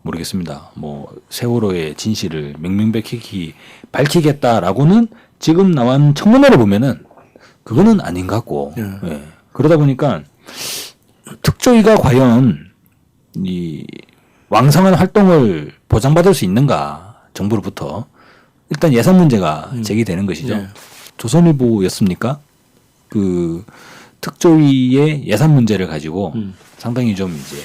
모르겠습니다. 뭐 세월호의 진실을 명명백백히 밝히겠다라고는 지금 나온 청문회를 보면은 그거는 아닌 것 같고 예. 그러다 보니까 특조위가 과연 이 왕성한 활동을 보장받을 수 있는가 정부로부터 일단 예산 문제가 제기되는 것이죠. 네. 조선일보였습니까? 그 특조위의 예산 문제를 가지고 상당히 좀 이제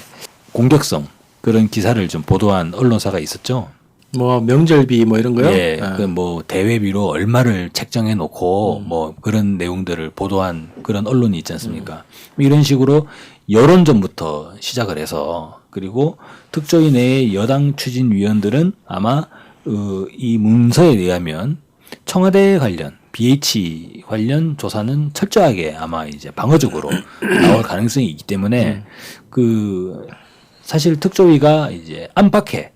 공격성 그런 기사를 좀 보도한 언론사가 있었죠. 뭐 명절비 뭐 이런 거요? 예, 아. 그 뭐 대회비로 얼마를 책정해 놓고 뭐 그런 내용들을 보도한 그런 언론이 있지 않습니까? 이런 식으로 여론전부터 시작을 해서 그리고 특조위 내의 여당 추진위원들은 아마 이 문서에 의하면 청와대 관련 BH 관련 조사는 철저하게 아마 이제 방어적으로 나올 가능성이 있기 때문에 그 사실 특조위가 이제 안팎에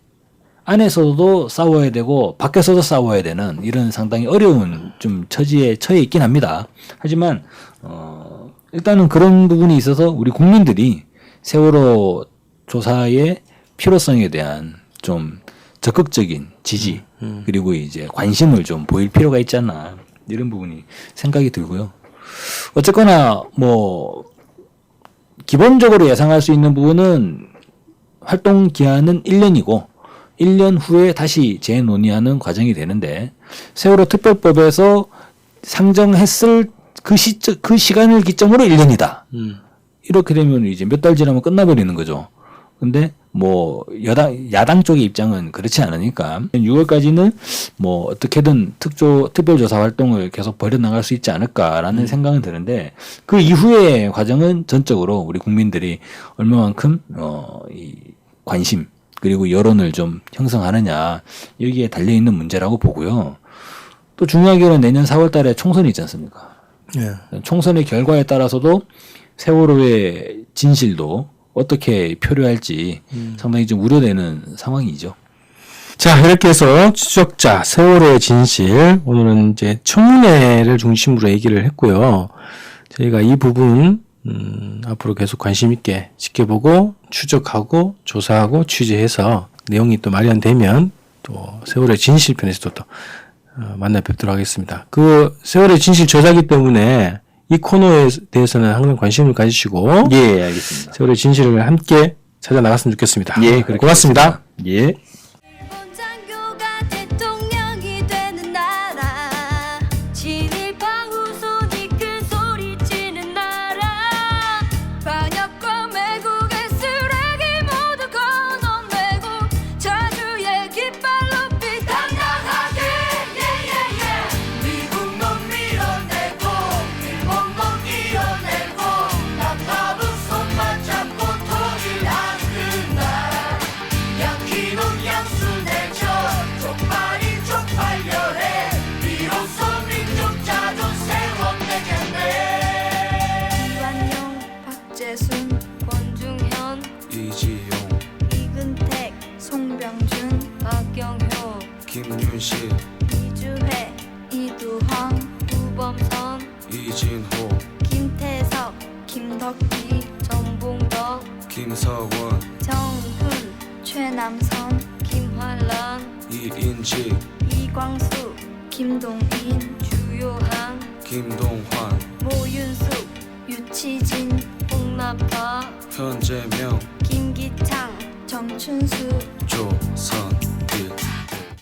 안에서도 싸워야 되고 밖에서도 싸워야 되는 이런 상당히 어려운 좀 처지에 처해 있긴 합니다. 하지만 일단은 그런 부분이 있어서 우리 국민들이 세월호 조사의 필요성에 대한 좀 적극적인 지지 그리고 이제 관심을 좀 보일 필요가 있지 않나 이런 부분이 생각이 들고요. 어쨌거나 뭐 기본적으로 예상할 수 있는 부분은 활동 기한은 1년이고 1년 후에 다시 재논의하는 과정이 되는데 세월호 특별법에서 상정했을 그 시간을 기점으로 1년이다. 이렇게 되면 이제 몇 달 지나면 끝나버리는 거죠. 근데 뭐 야당 쪽의 입장은 그렇지 않으니까 6월까지는 뭐 어떻게든 특별조사 활동을 계속 벌여나갈 수 있지 않을까라는 생각은 드는데 그 이후의 과정은 전적으로 우리 국민들이 얼마만큼 이 관심 그리고 여론을 좀 형성하느냐 여기에 달려있는 문제라고 보고요. 또 중요하게는 내년 4월 달에 총선이 있지 않습니까? 예. 총선의 결과에 따라서도 세월호의 진실도 어떻게 표류할지 상당히 좀 우려되는 상황이죠. 자, 이렇게 해서 추적자 세월호의 진실 오늘은 이제 청문회를 중심으로 얘기를 했고요. 저희가 이 부분 앞으로 계속 관심 있게 지켜보고 추적하고 조사하고 취재해서 내용이 또 마련되면 또 세월의 진실편에서도 또 만나 뵙도록 하겠습니다. 그 세월의 진실 저자기 때문에 이 코너에 대해서는 항상 관심을 가지시고 예, 알겠습니다. 세월의 진실을 함께 찾아 나갔으면 좋겠습니다. 예, 그렇게 고맙습니다. 하겠습니다. 예. 일본 장교가 대통령이 되는 나라 친일파 후손이 큰 소리치는 나라 반역과 매국의 쓰레기 모두 건너매고 자주의 깃발 높이 당당하게 미국 놈 밀어내고 일본 놈 이어내고 나타부 손만 잡고 통일하는 나라 양키놈 양수내죠 쪽팔이 쪽팔려해 비로소 민족자도 세워내겠네 이완용 박재순 권중현 이지용 이근택 송병준 박경효 김윤식 이주혜 이두황 우범선 이진호 김태석 김덕기 정봉덕 김서원 정훈 최남선 김환란 이인직 이광수 김동인 주요한 김동환 모윤숙 유치진 홍남파 현재명 김기창 정춘수 조선일